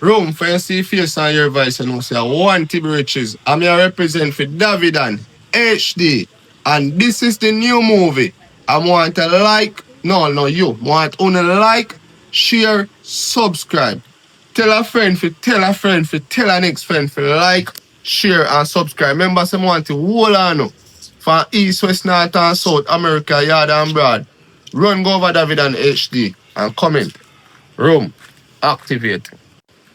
Room for you see face and your voice and you say one Tibby Riches. I'm here represent for Davi Dan HD. And this is the new movie. I want to like, no, you. Want only like, share, subscribe. Tell a friend for tell a friend for tell a next friend for like, share, and subscribe. Remember, some want to hold on from East, West, North, and South America, yard and broad. Run go over David and HD and comment. Room. Activate.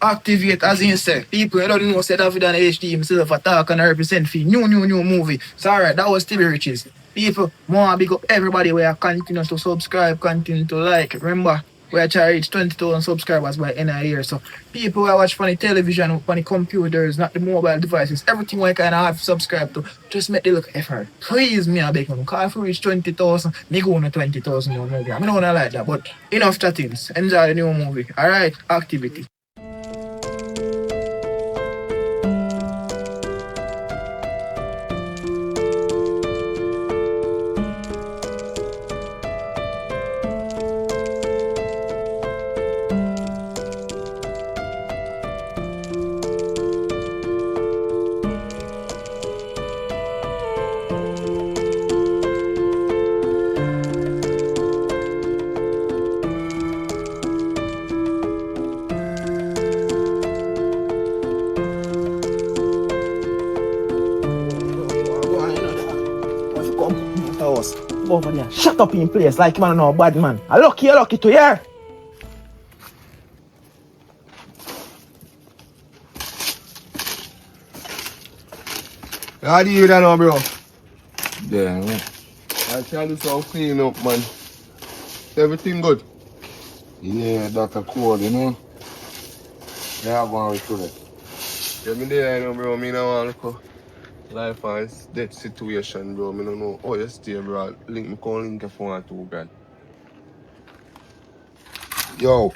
Activate as in say. People you don't know say Davi Dan HD himself attack and represent for new movie. So alright, that was Tibby Riches. People want to big up everybody where continue to subscribe, continue to like. Remember, we are trying to reach 20,000 subscribers by end of the year. So people who watch on the television, on the computers, not the mobile devices, everything we kind of have subscribe to, just make the look effort. Please me I beg you. Because if we reach 20,000, me go on 20,000 more movie. I don't want to like that, but enough chattings. Enjoy the new movie. Alright, activity. Over there, shut up in place like man no bad man. I lucky to hear. How do you that now, bro? Yeah, man. I try to some clean up, man. Everything good? Yeah, that's a cool, you know. Yeah, I'm going to it. Yeah, me there, you know, bro. Me no want to look life and death situation, bro. Me no know. Oh, you stay, bro. Me call link your phone at 2 grand. Yo,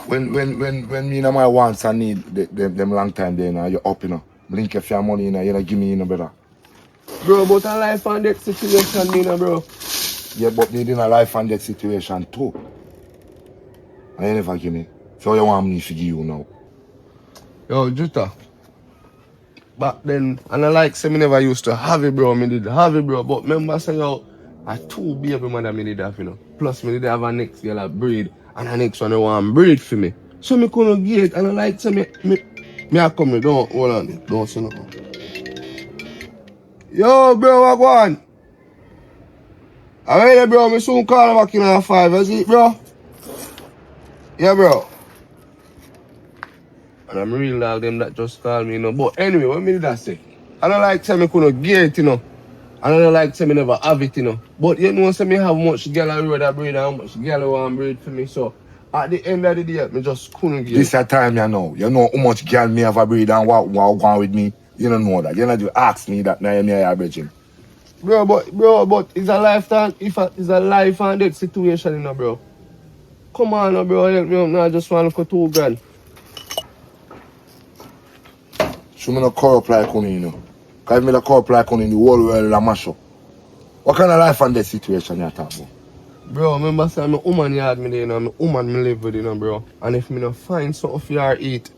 when me and my wants I need them long time there now, you're up, you know. Blink if your money, you know, you know, give me, you know, brother. Bro, but a life and death situation, me no, bro. Yeah, but need in a life and death situation too. And you never give me. So you want me to give you now? Yo, Juta. Back then, and I like say me never used to have it, bro. Me did have it, bro. But remember, say yo, I 2 baby mother me did have, you know. Plus, me did have a next girl a breed, and the next one I want breed for me. So me couldn't get it, and I like say me I come, don't hold on, don't say nothing. Yo, bro, what go on? Alright, bro, me soon call back in 5, is it, bro? Yeah, bro. And I'm real dog them that just call me, you know. But anyway, what me did I say? I don't like say me couldn't get it, you know. I don't like say me never have it, you know. But you know, say me have much girl I road that breed and how much girl I want breed for me. So at the end of the day, me just couldn't get This it. a time you know. You know how much girl me have a breed and what going with me. You don't know that. You know, just ask me that now me a bridging. Bro, but it's a lifetime, it's a life and death situation, you know, bro. Come on, bro, help me out now. I just want to look for 2 grand. So me no corrupt like you know. Cause if me no corrupt like the whole world a mash up. What kind of life and death situation you talk about? Bro, remember say my woman yard me there, you know, my woman me live with, you know, bro. And if me no find something for her eat,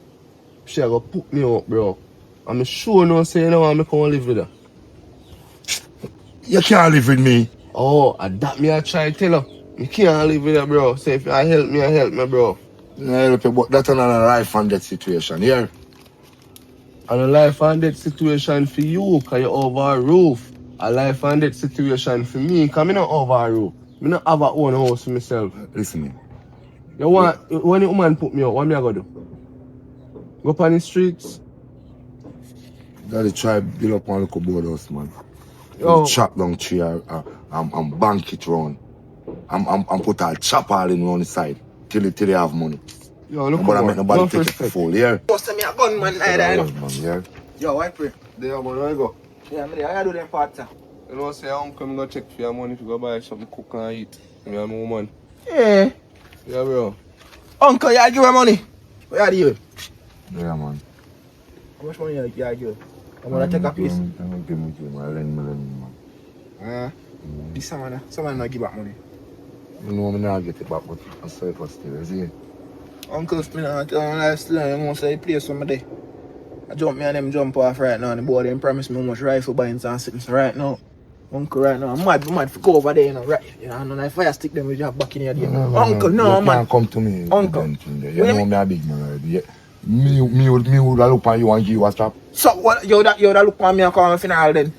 she go put me up, bro. I'm sure no say you know I come live with her. You can't live with me. Oh, and that me I try to tell her. Me can't live with her, bro. Say if I help me, bro. No, but that's another life and death situation. Here. And a life and death situation for you, cause you over a roof. A life and death situation for me, cause me not over a roof. Me not have a own house for myself. Listen me. You want, when the woman put me out, what me I go do? Go up on the streets? Gotta try build up one little boardhouse, man. Yo. Chop down tree and bank it round. And put a chop all in on the side till they have money. Yo, look Nobody make nobody no take it for full, yeah? Just send me a gunman like that, you know. Yeah. Yo, I pray. There, man, where you go? Yeah, I gotta do them parts. You know, say, uncle, go check for your money if you go buy something cook and eat. Me and my woman. Yeah. Yeah, bro. Uncle, you give her money. What you do? Yeah, man. How much money you give? I'm gonna take a piece. I'm gonna give me, I lend man. This someone not give back money. You know, I'm not get it back, but I swear for still, is it? Uncle, me not tell you last time, I say play some day. I jump me and them jump off right now. And the boy them promise me how much rifle buying and sitting. So right now, Uncle, right now, I'm mad for go over there, you know, right? You know, and then I fire stick them with your back in your day. Uncle, no, you man. can't come to me. Uncle. You know me a big man already. Yeah. Me would look at you and give you a strap. So what you that look at me and call me funeral then?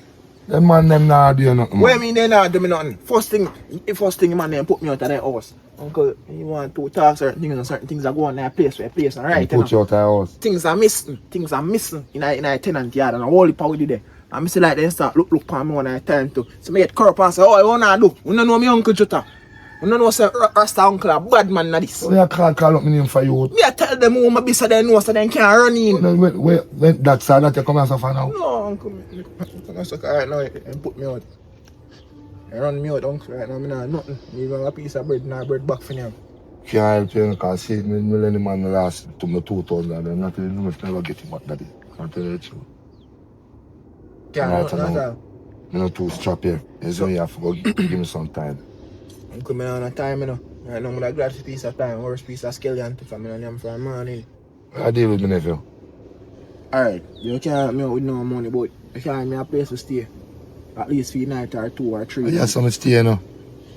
Them man them not do nothing. What you mean they not do me nothing? First thing man them put me out of their house. Uncle, you want to talk certain things and certain things are going in place alright. Put you out of your house. Things are missing in a tenant yard and a whole heap of there. And I say like they start look for me when I time to. So me get corrupt and say, oh, I wanna do. You don't know me Uncle Jutta. You don't know say Rasta uncle a bad man na this. So you can't call up my name for you. Me I tell them who my be so they know so they can't run in. Wait, that's sad that you come and suffer now. No, Uncle, I'm stuck right now and put me out. You run me out, Uncle, right now. I not nothing. Even a piece of bread and a bread back for you. Can't help you because see, me let the man last to me 2,000 and not telling you if never get him back daddy. Can't tell you the truth. Can't right now. I'm not too strap here. So you have to go give me some time. Uncle, me on a time, you know. Right now, I'm glad piece of time, worst piece of skeleton to come in and from morning. I deal with me nephew. Alright, you can't help me out with no money, but you can't have me a place to stay. At least for a night or 2 or 3. Yeah, so I stay, you know.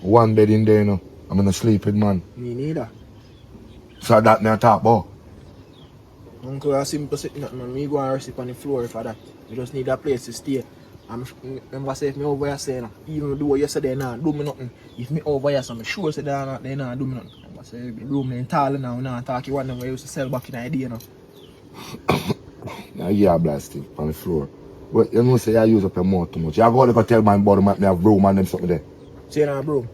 One bed in there, you know. I'm in a sleeping man. Me neither. So that me I talk about. Uncle, a simple sitting up, man. Me go and rest on the floor for that. You just need a place to stay. Remember say if me over here saying, even though yesterday nah do me nothing. If me over here so me sure say they nah do me nothing. Remember say the room in tall now, nah talk you one them where used to sell back in the idea now. Now you are blasting on the floor. But you know say I use up your mouth too much. You go to tell my body me have room and them something there. Say nah bro.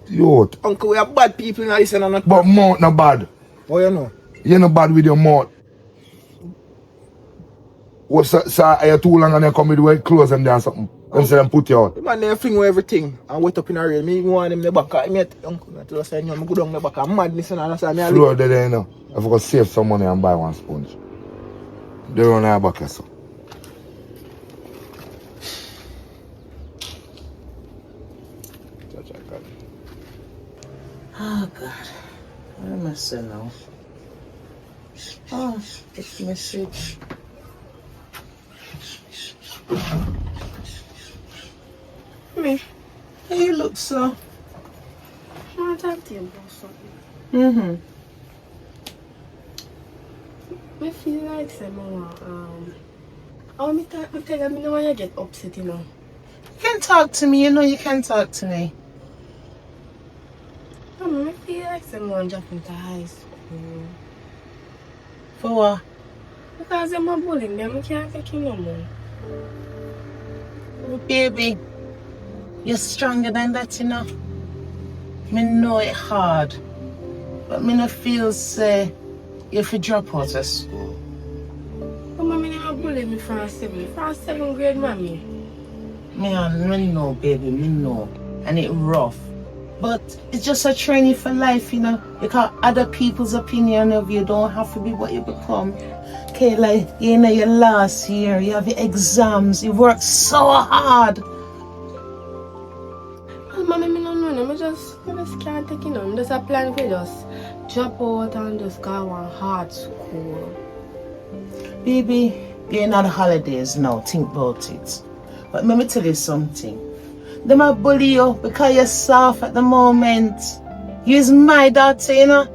Yo. Uncle, we are bad people in this and not. But mouth not bad. Oh you know? You're not bad with your mouth. What so are you too long and you come with the clothes them there and something? Them say them put you out. The man they fling everything and wet up in a rail. Me even want them in the back. I met Uncle I tell us I go down the back and madness and all that. Me floor there you know. I forgot save some money and buy one sponge. They run our back so. Oh God. Where am I still now? Oh, it's message. Me? How you look so? I want to talk to you about something. I feel like someone I want to tell you, I don't want to get upset, you know. You can talk to me, you know you can talk to me. I feel like someone dropping to high school. For what? Because I'm a bullying them, I can't take you no more. Oh, baby, you're stronger than that, you know. Me know it hard, but me no feel say you have to drop out of school. But mommy never bullied me from 7th grade, mommy. Me know, baby, me know, and it rough. But it's just a training for life, you know, because other people's opinion of you don't have to be what you become. Okay, like, you know, your last year, you have your exams, you work so hard. Well, mommy, I don't know, I just can't take it on. There's a plan for just drop out and just go on hard school. Baby, you're in the holidays now, think about it. But let me tell you something. They might bully you because you're soft at the moment. You's my daughter, you know.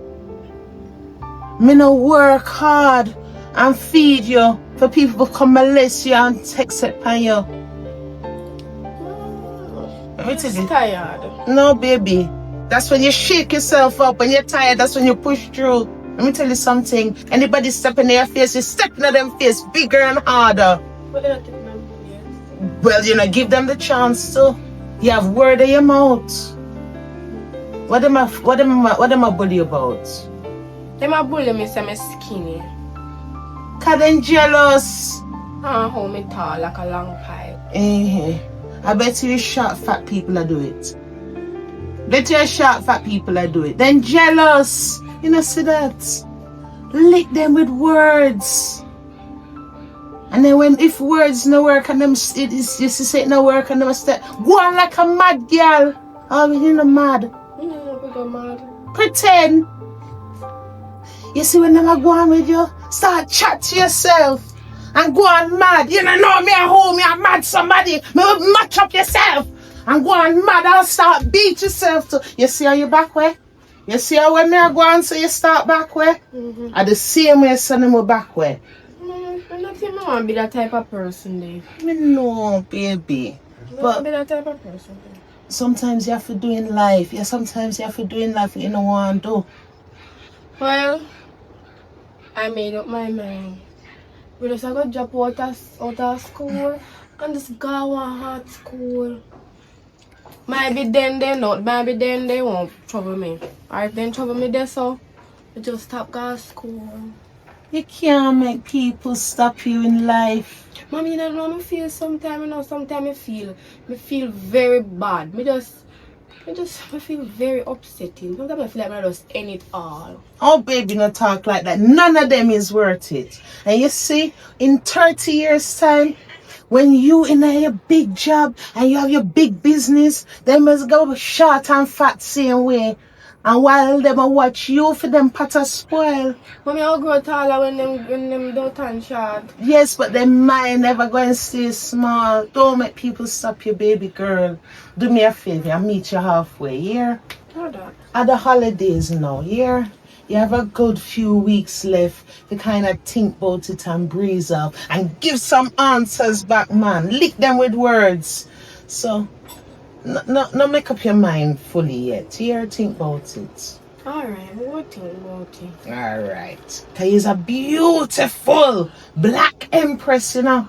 Me no work hard and feed you for people to come molest you and text it on you. Let me tell you. Tired. No, baby. That's when you shake yourself up. When you're tired, that's when you push through. Let me tell you something. Anybody stepping in your face, you step in them face bigger and harder. But they don't take my bullying. Well, you know, give them the chance to. You have word in your mouth. What am I bully about? They might bully me say I'm skinny. Cause them jealous. How me tall like a long pipe. I bet you short fat people that do it. Bet you short fat people that do it. Then jealous. You know, see that? Lick them with words. And then if words no work and them you say it no work and them step go on like a mad girl. Oh, you know mad. We go mad. Pretend. You see when them a go on with you, start chat to yourself and go on mad. You know me at home, me a mad somebody. Me will match up yourself and go on mad and start beat yourself too. You see how you back way? You see how when me a go on so you start back way? At the same way son them back way. I don't think I want to be that type of person, Dave. Me no, baby. I want to be that type of person. Sometimes you have to do in life. Yeah, sometimes you have to do in life what you don't want to do. Well, I made up my mind. We just got drop out of school and just go one hard school. Maybe then they not, maybe then they won't trouble me. Or if they trouble me there, so we just stop going to school. You can't make people stop you in life. Mommy, you know, I feel sometimes, sometimes I feel very bad. I feel very upsetting. Sometimes I feel like I just end it all. Oh, baby, not talk like that. None of them is worth it. And you see, in 30 years' time, when you in your big job and you have your big business, they must go short and fat same way. And while them a watch you for them potter spoil. Mommy, I'll grow taller when them don't turn short. Yes, but their mind never going to stay small. Don't make people stop you, baby girl. Do me a favor and meet you halfway, yeah? Hold on. At the holidays now, yeah? You have a good few weeks left to kind of think about it and breeze off and give some answers back, man. Lick them with words. So, no make up your mind fully yet. Here, think about it. Alright, we'll think about it. Alright. Because he's a beautiful black empress, you know.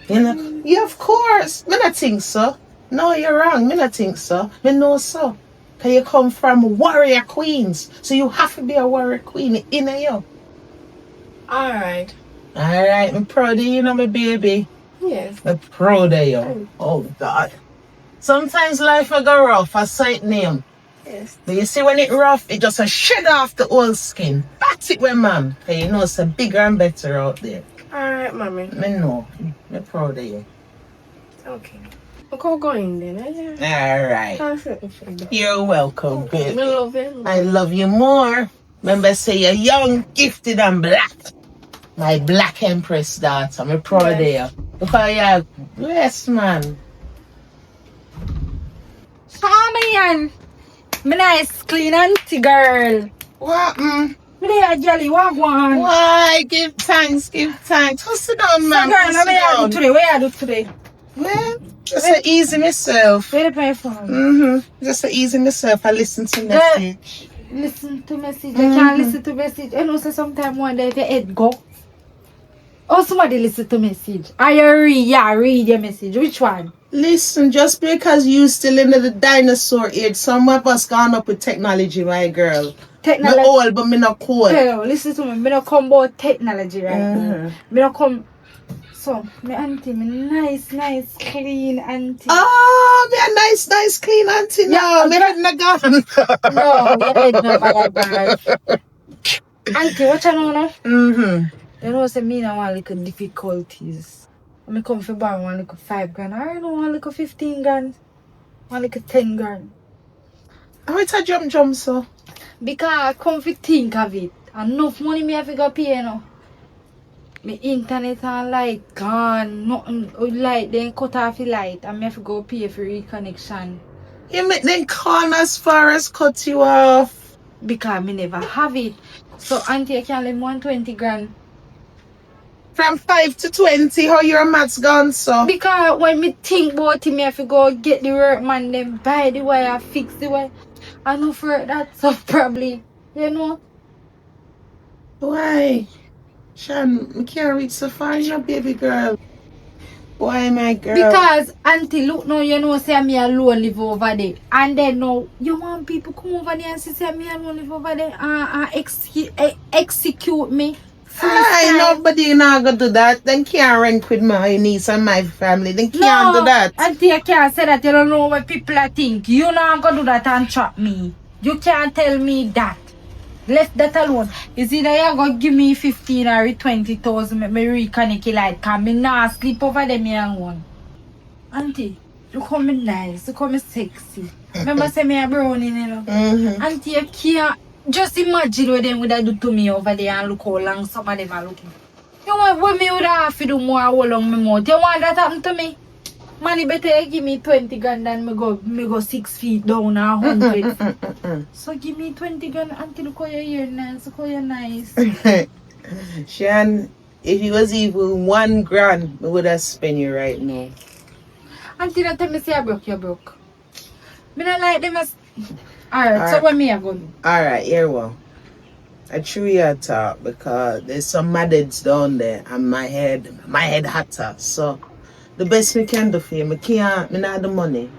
Yeah, of course. Me not think so. No, you're wrong. Me not think so. Me know so. Because you come from warrior queens. So you have to be a warrior queen in you. Alright. Alright, I'm proud of you, my baby. Yes. I'm proud of you. Oh, God. Sometimes life will go rough, a sight name. Yes. But you see when it rough, it just a shed off the old skin. That's it, man. Because you know it's bigger and better out there. Alright, mommy. Me know. I'm proud of you. Okay. I'll go in then, Alright. You're welcome, baby. I love you. I love you more. Remember, say you're young, gifted, and black. My black empress daughter. I'm proud of you. Because you're blessed, man. Man, me nice clean auntie girl. What? Me there jolly what one. Why? Give thanks, give thanks. Go sit down, man. So girl, Go sit down. where you do today? Well, just to easy myself. Where the pay phone? Just to easy myself. I listen to message. Listen to message. I can't listen to message. I know say sometime one day the head go. Oh, somebody listen to message. I read your message. Which one? Listen, just because you still in the dinosaur age, some of us gone up with technology, my girl. Technology. Me old, but me not cool. Hello, listen to me. Me not come about technology right now. Me not come. So, my auntie, me nice, clean auntie. Oh, me a nice, clean auntie now. Me head na gone. No, your head not bad. Auntie, what you know now? You know, say me now want little difficulties. I come for borrow one little 5 grand. I don't know one little 15 grand. One little 10 grand. How it's a jump so? Because I come for think of it. Enough money me have to go pay, you know. My internet and light gone. Nothing light, then cut off the light. And I have to go pay for reconnection. You make them call as far as cut you off. Because I never have it. So auntie, I can lend 120 grand. From 5 to 20, how your maths gone so? Because when me think about it, I have to go get the workman, then buy the wire, fix the wire. I know for that stuff probably, you know. Why? Shan, I can't reach so far, you know, baby girl. Why, my girl? Because auntie, look now, you know, say me alone live over there. And then now, you want people come over there and say me alone live over there and execute me. Aye, nobody not gonna do that. Then can't rank with my niece and my family. Then can't do that. Auntie, I can't say that. You don't know what people are think. You not gonna do that and trap me. You can't tell me that. Left that alone. Is either you gonna give me 15 or 20,000 make me reconnect the light. Cause me not sleep over there me alone. Auntie, you come nice. You come sexy. Remember say me a brownie, you know. Auntie, you can't Just imagine what them would have do to me over there and look how long some of them are looking. You want what me would have to do more how long me mouth? You want that happen to me? Money better give me 20 grand than me go 6 feet down or 100. So give me 20 grand until look how you're nice, look how you're nice. Shan, if it was even 1 grand, I would have spent you right now. Until that time I say I broke, you broke. Me not like them as... Alright, so what me I go do? Alright, here one. I truly had talk because there's some madheads down there and my head hotter. So the best we can do for you, me not have the money.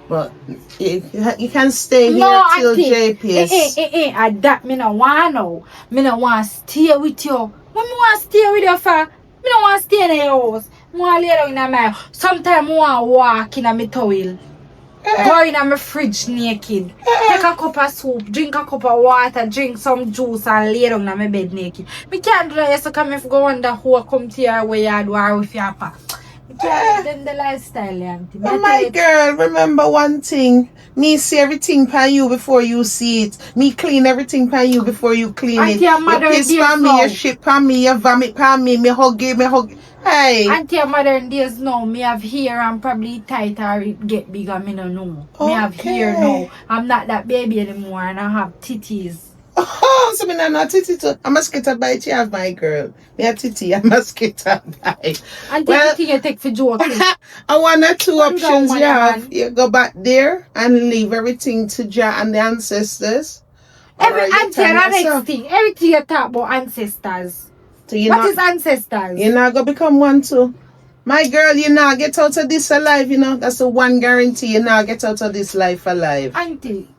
But you can stay here till JPS. That me no want now. Me no want stay with you. When me want stay with you for? Me no want stay in your house. Me want lay down in my house. Sometimes I want walk in my towel. Go in my fridge naked. Take a cup of soup, drink a cup of water, drink some juice and lay down in my bed naked. Me can't do that so come if go wonder who come to your way you do or with your pa. Then the lifestyle, auntie. Oh my girl, remember one thing. Me see everything pan you before you see it. Me clean everything pan you before you clean it. You piss pan me, you shit pan me, you vomit pan me, me hug you, me hug. Hey. Auntie, modern days now, me have hair and probably tight or it get bigger, me no know. Me have hair now. I'm not that baby anymore and I have titties. Oh, so me not titty too. I'm a skater bite, you have my girl. Me a titty, I'm a skater bite. And anything you take for joking. I want the 2 options you have. You go back there and leave everything to Jah and the ancestors. Auntie, next thing. Everything you talk about ancestors. So what is ancestors? You're not going to become one too. My girl, you not get out of this alive, you know. That's the one guarantee. You not get out of this life alive. Auntie.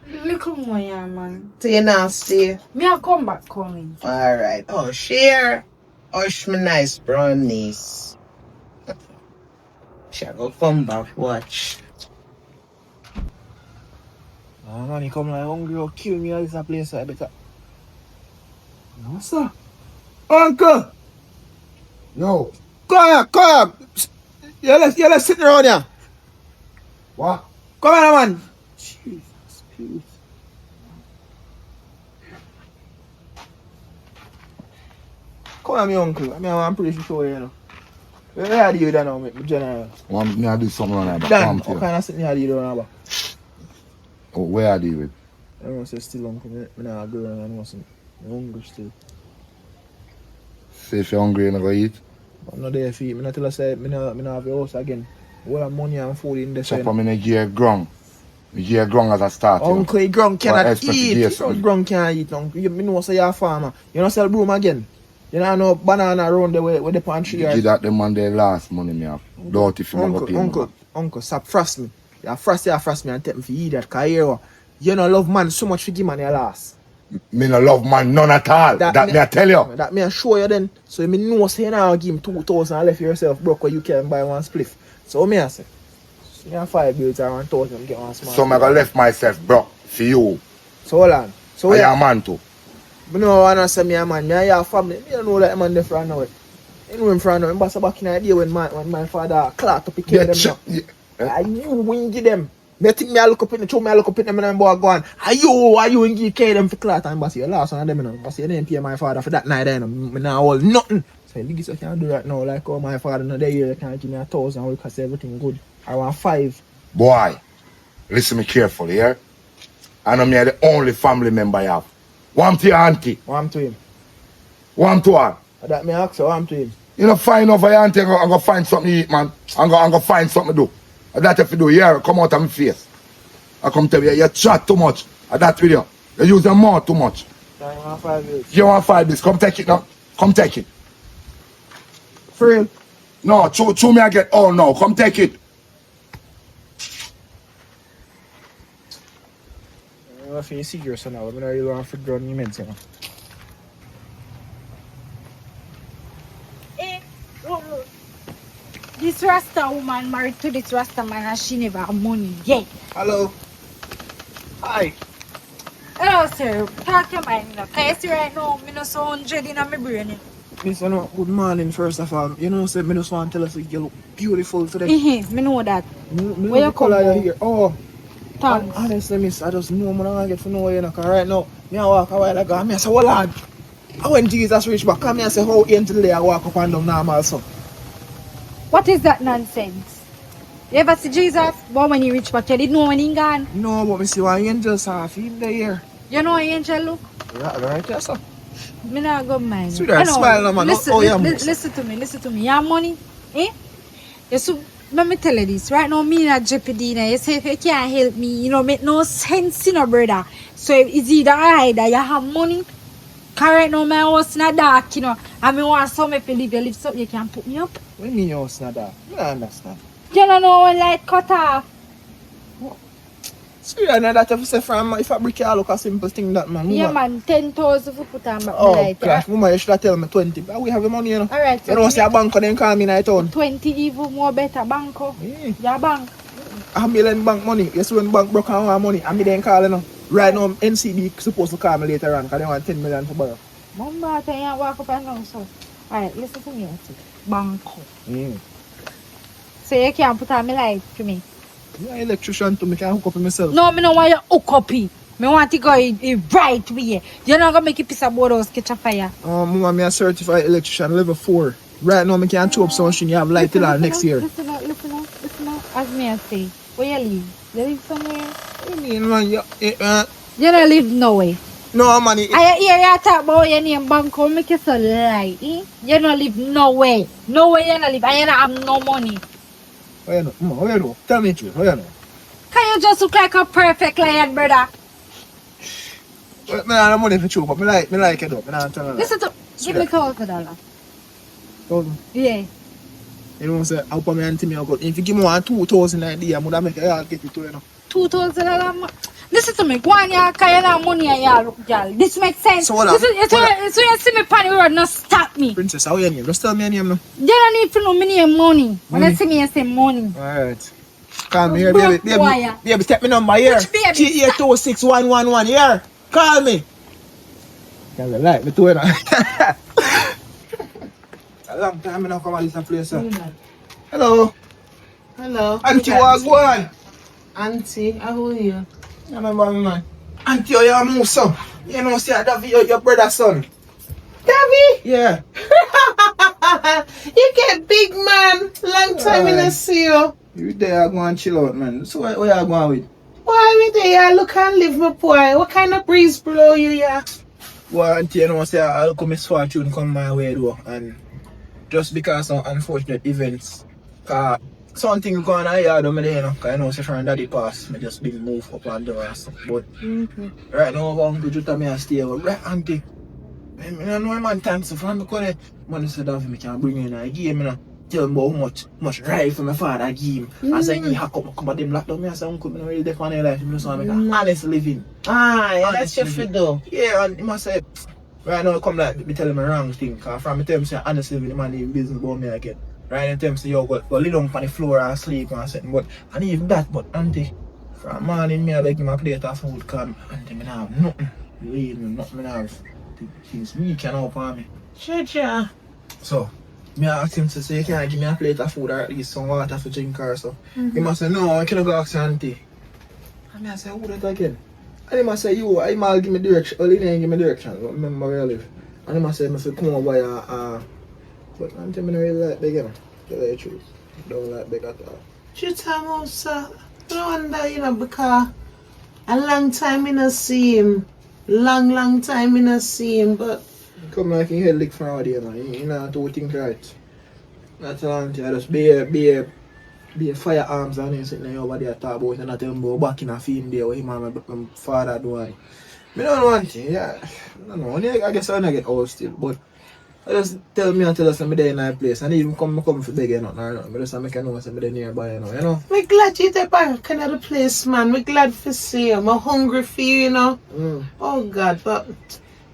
Little more, yeah, man. So you now stay. Me I'll come back calling. Alright. Oh, share. Hush my nice brown niece. Shall go come back, watch. Oh man, he come like hungry or kill me at this place, so I better. No, sir. Uncle! Yo. Come here. You're sitting around here. What? Come here, man. Jesus Christ. Come here, my uncle. I'm pretty sure you know. Where are you there now, my general? Me I do something on that. Dan, what kind of sitting here do you doing about? Oh, where are you with? I don't say still uncle. I'm not going around and I'm hungry still. Say if you're hungry, you're not going to eat? I'm not there for you. I'm not tell us that I'm not have your house again. All the money and food in there. So I'm going to give grung. You give grung as a start. Uncle, grung cannot eat. Grung can't eat, uncle. You know say you're a farmer. You don't sell broom again. You don't know banana around there with the pantry. You give that them on the last money me have. Don't if you never pay Uncle, stop frost me. You frost me and take me for eat that. Because you don't love man so much for give man your last. Me no love man none at all. That me I tell you. That me I show you then. So me know say you now give him 2,000 and left yourself broke where you can buy one spliff. So me I say. So you have 5 bills or 1,000 get one small. So I gonna left myself broke for you. So hold on. So I am a man too. I know I want to say me a man. Me and your family. Me don't know that man there for now. You know him for now. Remember back in the day when my father clocked up, he killed them. I knew when you give them. Me think me I look up in the show, me I look up in them and them boy go on. Are you and give them for clout and boss your last one of them, you know. Boss you didn't pay my father for that night, you know. Me now hold nothing. So you niggas can't do that now. Like my father no day you can't give me 1,000 because everything good. I want 5. Boy, listen me carefully, yeah? I know me are the only family member you have. One to your auntie. One to him. One to her. That me ask you, one to him. You know, find over your auntie, I'm gonna find something to eat, man. I'm gonna find something to do. That if you do, yeah, come out of my face. I come tell you, you chat too much. That video. You use your mouth too much. I want 5 bills. You want 5 bills, come take it now. Come take it. For real? No, chew me I get all now. Come take it. I feel serious now. I'm not really want to grow new meds, you know. This Rasta woman married to this Rasta man and she never have money yet. Hello. Hi. Hello, sir. Talk your mind now. Can you see right now, I'm not so 100 in my brain. Miss, good morning, first of all. You know, say, I just want to tell us you look beautiful today. Me know that. Where you color your hair? Oh, Thanks. Honestly, miss, I just know I'm gonna get for know you know, cause right now, me I walk a while ago, and me I say, well lad, I when Jesus reach back, come me I say how angel day I walk up and down normal so. What is that nonsense? You ever see Jesus? But when he reach back, you didn't know when he gone. No, but me see one angel half in the year. You know how angel look? Yeah, right, yes sir. Me not go mind. Sweetheart, smile no man. Listen, Oh, yeah, listen to me. You have money? Eh? You so, let me tell you this. Right now, me in a jeopardy. You say if you can't help me, you know, make no sense, you know, brother. So it's either either you have money. Cause right now, my house in the dark, you know. And me want some if you live something, you can put me up. What do you mean your house not that? I don't understand. You don't know when light cut off. Sweetheart, now that if you say from if I break you look a simple thing that man. Yeah, man, 10,000 for put on my Oh, light. gosh, mama, you should have tell me 20. But we have the money, you know. Alright. You don't say a bank then call me in the town. 20 even more better, banco. Yeah. Your bank. $1 million bank money. You see when bank broke and want money, and me then call you know. Right now, NCB supposed to call me later on because they want 10 million for borrow. Mama, I can't walk up and down, so. Alright, listen to me. Banco. Mm. So you can't put on my light for me. You're an electrician too, me can hook up myself. No, me no want you hook up. Me want to go in right way. You're not gonna make a piece of board house catch a fire. Mama, me a certified electrician level 4. Right now, me can throw up something you have light till next year. Listen up. As me I say, where you live? You live somewhere? What do you mean, man? You don't live nowhere. No, man. I hear you talk about your name Banco, make you so lie. Eh? You don't live nowhere. Nowhere you don't live, and you don't have no money. What you know? Mama, what you know? Tell me the truth. What you know? Can you just look like a perfect lion, brother? Well, I don't have money for you, but me like it up. Me not tell you that. Listen to, give me $1,000. 1,000. Yeah. You know, say, I'll put me and me out. If you give me 2,000 idea, I'm gonna make it. I'll get it to you know. $2,000. Listen to me. Go on, you can't have money and you look, girl. This makes sense. So what? So you see me on the road, not stop me. Princess, how your name? Just tell me your name now. You don't need to know me name money. When you see me, you say money. Alright. Call me here, Broke baby. wire. Baby, take me number here. Which baby? 3826111 here. Call me. Cause I like me too, you know. A long time I don't come to this place, sir. Hello. Hello. Auntie, what's going on? Auntie, how are you? You remember me, man? Auntie, you are move, son. You know, see, Davi, your brother's son. Davi? Yeah. You get big, man. Long time in the see you. You there, go and chill out, man. So, where you going with? Why we there? Look and live, my boy. What kind of breeze blow you, yeah? Well, Auntie, you know, say, I'll come misfortune come my way, though. And just because of unfortunate events, something going on here, you know, because I know say from daddy pass, I just been move up and down and stuff. But right now, I'm going to just me and stay over. Right, Auntie, I don't know, man, thanks for me, because man said that I can bring in a game, you know. Tell me how much rifle my father give him. I say, he hack up, come at them lockdown. Me I say, uncle, I don't really defend your life. I just want to make an honest living. Ah, yeah, that's your fiddle. Yeah, and he must say, right now, come like, be telling me wrong thing. Because from the time, say, honest living, the man in business about me again. Right in terms of yo go lay down on the floor and sleep and something, but and even that, but auntie, from morning me I beg him a plate of food come, auntie me now have nothing. Believe me, nothing me have. Things me can help on me. Sure. So me ask him to say you can't give me a plate of food or at least some water for drink or so. He must say no, I cannot go ask auntie. And I say who that again? And he must say you, I might give me direction, only didn't give me direction, but remember where I live. And he must say if you come over here but auntie, I don't really like big, you know. Tell you the truth. Don't like big at all. True time also. No wonder, you know, because a long time in a see him. Long time in a see him, but Come like in head lick from out there, man. You know, do things right. Not auntie, I just be firearms and then sitting over there talk about it and not tell him about back in a film there where him and my father do it. I don't want it, yeah. I don't know. I guess I don't get old still, but I just tell us I'm there in that place. And even come for beg or nothing or nothing. I just make a know I'm there nearby, you know. we're glad you're there back in the place, man. We're glad for see you. I'm hungry for you, you know. Oh, God, but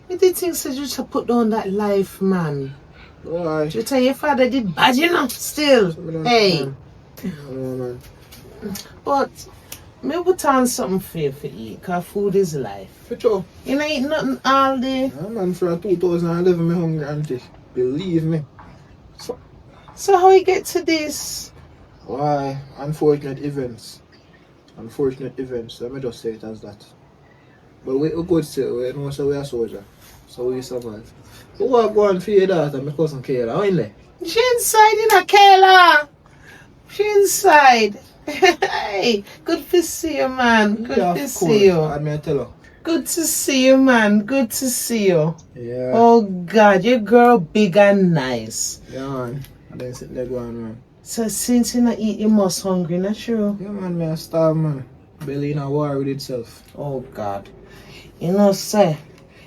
we did things that you should put down that life, man. Why? You tell your father did bad, you know, still. Hey. Man. But maybe put on something for you to eat, because food is life. For sure. You know, eat nothing all day. Yeah, man, from 2011, I'm hungry, auntie. Believe me. So how you get to this? Why? Unfortunate events. unfortunate events. Let me just say it as that. But we good still. We know so we are soldier. So we survive. Who are going for your daughter, my cousin Kayla? How in there? She inside in a Kayla. She inside. Hey, good to see you, man. Good to see you. I may tell her. Good to see you, man. Good to see you. Yeah. Oh God, your girl big and nice. Yeah, man. And then sit there going, man. So since you not eat, you must hungry, not true? Yeah, man, me a starve, man. Belly in a war with itself. Oh God. You know, sir,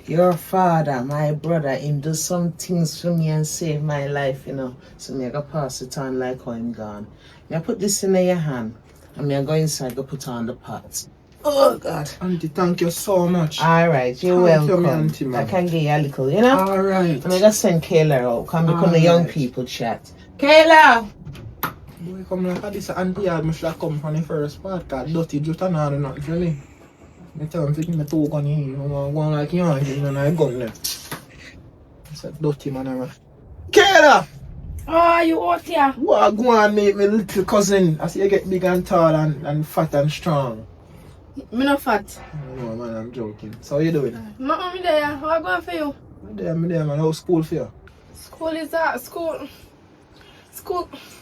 your father, my brother, him do some things for me and save my life, you know. So me I go pass it on like how him gone. Me I put this in your hand and me I go inside go put on the pot. Oh God. Auntie, thank you so much. Alright, you're Thank you, welcome. me auntie, man. I can give you a little, you know? Alright. I'm gonna send Kayla out. Come become the Alright. young people chat. Kayla! Boy, come like this auntie yard, me should have come from the first part, cause dirty just and all nothing for me. I tell him, taking me two gun here, you know, I'm going like you and I gun there. It's a dirty man, man. Kayla! Oh, you out here? What go on, make me little cousin? I see you get big and tall and fat and strong. Me not fat. No, man, I'm joking. So how you doing? Me there. What going for you? I'm there, man. How's school for you? School is that? School.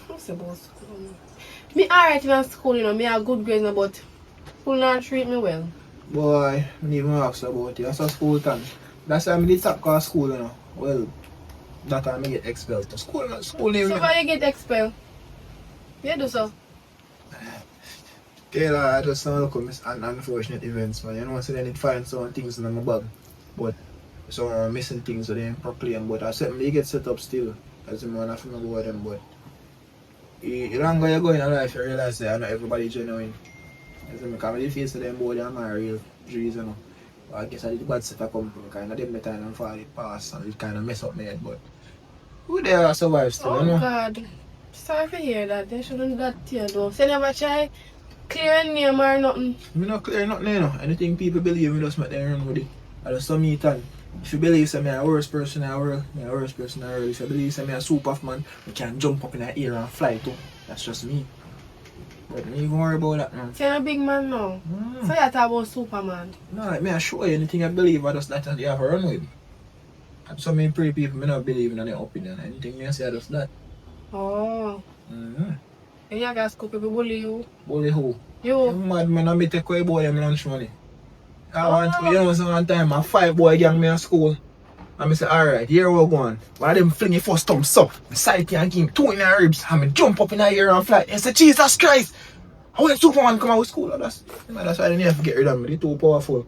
What's about school? Me alright in school, you know. Me have good grades, but school not treat me well. Boy, I didn't even ask about you. That's a school time. That's why I did top call school, you know. Well, that time I get expelled to school. Name. So why you get expelled? You do so. Kayla, I just look at unfortunate events, man. You know, so they need to find some things in my bag. But some missing things so they ain't proclaim. But I said, they get set up still. As a man, I feel go with them. But the longer you go in life, you realize that not everybody genuine. As I come to the face of them, boy, they're my real G's, you know. But I guess I did bad set of company. Kind of them the time and fall it past and it kind of mess up my head. But who there I survive still, you know? Oh God. Sorry to hear that. They shouldn't do that to you though. So you never try clear a name or nothing. Me not clear nothing, you know. Anything people believe, we just make them run with it. I just some meet and if you believe say me a worst person in the world, me a worst person in the world. If you believe say me a superman, we can jump up in the air and fly too. That's just me. But me even worry about that, man. So you're a big man now. So you talk about Superman. No, like me I show you anything I believe, I just let you have a run with. And so many pretty people, me not believe in their opinion. Anything me I say, I just that. Oh. Mm-hmm. And you guys school people bully you. Bully who? You. You mad man, I me take away boy them lunch money. I want to, you know, so one time a 5 boy gang me at school. And I say, alright, here we go on. One of them fling your first thumbs up. I sight and give him 2 in the ribs. And I jump up in the air and fly. And say, Jesus Christ! How when Superman come out with school? That's why I didn't have to get rid of me. They're too powerful.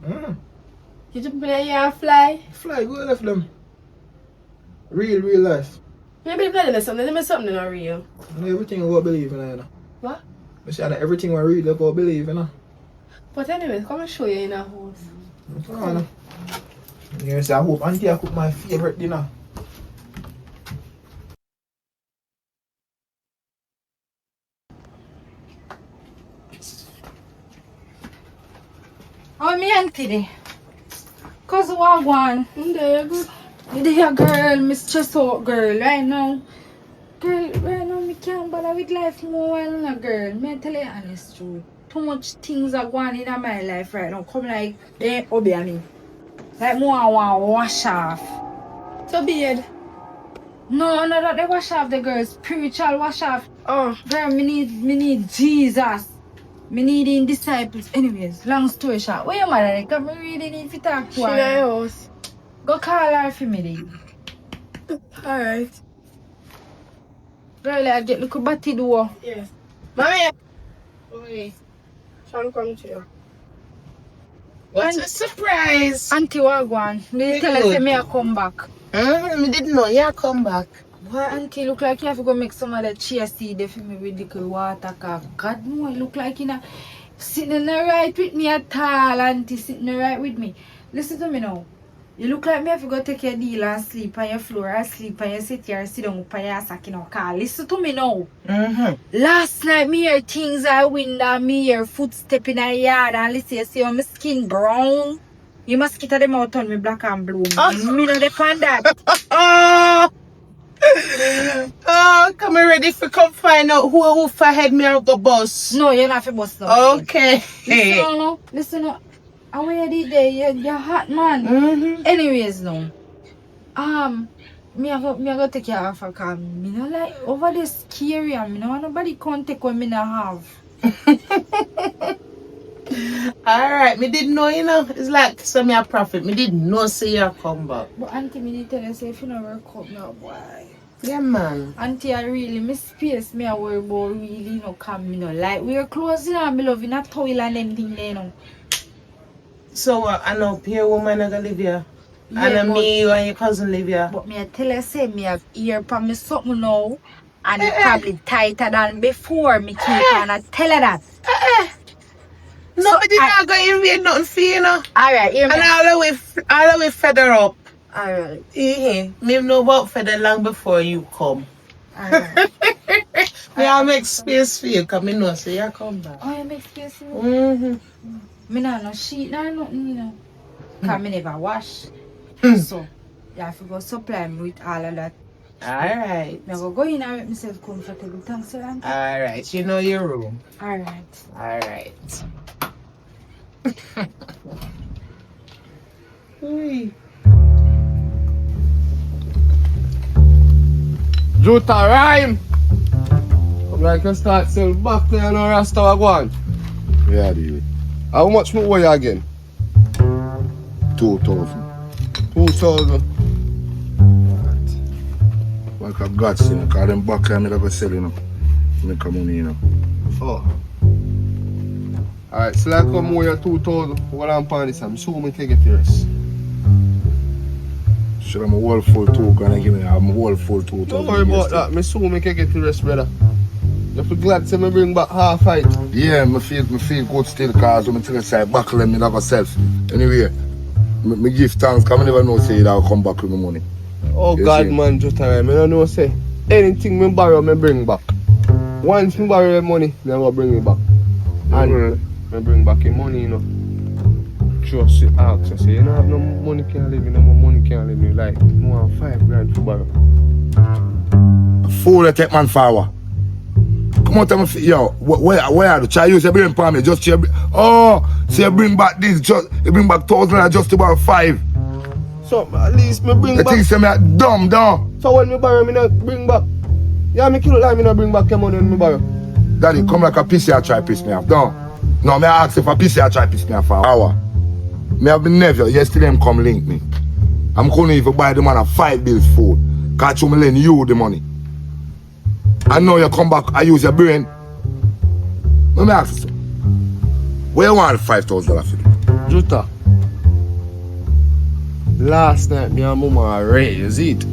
You jump in the air and fly. Fly, go left them. Real life. Maybe they're telling something. Tell me something not real. I know everything I go believe in, you know. What? I say, I know everything I read, I go believe, you know. But anyway, come and show you in a house. Come on. Yes, I hope Auntie I cook my favorite dinner. Oh, me auntie there. Cause what one? There, good. There, girl, me stress out, girl, right now. Girl, right now, me can't bother with life more while now, girl. Me tell you the honest truth. Too much things are going in my life right now. Come like, they ain't obey me. Like, more I want to wash off. So bad. No, that they wash off the girl. Spiritual wash off. Oh, girl, me need Jesus. Me needing disciples. Anyways, long story short. Where your mother? Because me really need to talk to her. She in the house. Go call her for me then. Alright. Girl, I get little batty door. Yes. Mommy! Okay. Sean come to you. What's a surprise? Auntie Wagwan, they tell us me I come back. Me didn't know you come back. Why auntie look like you have to go make some of the chia seed for me with little water? God no, it look like you know sitting right with me at all, auntie sitting right with me. Listen to me now. You look like me have to go take your deal and sleep on your floor or sleep on your sit here and sit down on your sack, you know, car. Listen to me now. Last night me hear things I window, me hear footstep in the yard and listen, you see how my skin brown. You must get them out on me black and blue. Me know they find that. Oh, come ready for come find out who for head me out the bus. No, you're not for bus now. Okay. Listen now. I already there. You're hot, man. Anyways, no. Me I go take care of her cause me no like over this scary and me no want nobody come take what me no have. Alright, me didn't know, you know. It's like some a prophet. Me didn't know say you come back. But auntie me did tell you say if you no work out now, boy. Yeah, man. Auntie I really miss space me I worry about really no come me no like we're close, you know, me love in a toilet and anything there, you know. So I know peer woman I gonna live here. Yeah, and me you and your cousin live here. But me I tell you say me have ear for me something now and it probably tighter than before me keep and I tell her that. Nobody not gonna invade nothing for you, know. Alright, hear me. And all the way feather up. Alright. Me know about feather long before you come. Alright. Me I make space for you because me know so you come back. Oh, you make space for me? Me not no sheet nor nothing, you know. Because me never wash. So, you have to go supply me with all of that. Alright. I go in and make myself comfortable. Thanks, sir. Auntie. Alright, you know your room. Alright. Alright. Ui. Juta rhyme! Come like you start sell back there and Rasta wagwan. Yeah, dude. How much more you again? 2,000. 2,000. Like a God, you know, because them back here, I'm going to sell, you know. Make a money, you know. Oh. Alright, so like come more you 2,000. What I'm paying this, I'm so take it the rest. Should I'm a wall full 2 gonna give me I'm a wall full 2,000. Don't worry about that, me so me can get the rest, brother. You feel glad to me bring back half fight. Yeah, me feel good still because when I tell you say buckle them, me not myself. Anyway, me give thanks because I never know say that I'll come back with my money. Oh You God, see? man, just time. I don't know say anything me borrow, me bring back. Once me borrow money, me go bring it back. And me bring back the money, you know. Just ask, I say, you don't have no money can't leave me, no more money can't leave me. Like, I want 5 grand to borrow. A fool that take man forward. Come on, tell me, yo, where are the child? You say bring for me, just say, oh, say you bring back this, just you bring back 1,000 and just about 5. So at least me bring The back. thing say me a dumb down. So when me borrow, me not bring back. Yeah, me kill like me not bring back your money when me borrow. Daddy, come like a PC I try piss me off. No, me I ask if a PC I try piss me off for an hour. Me have been never, yesterday him come link me. I'm couldn't even buy the man a 5 bills food. Catch you me lend you the money. I know you come back, I use your brain. Let me ask you, where you want $5,000 for? Juta. Last night, me and mama raised it.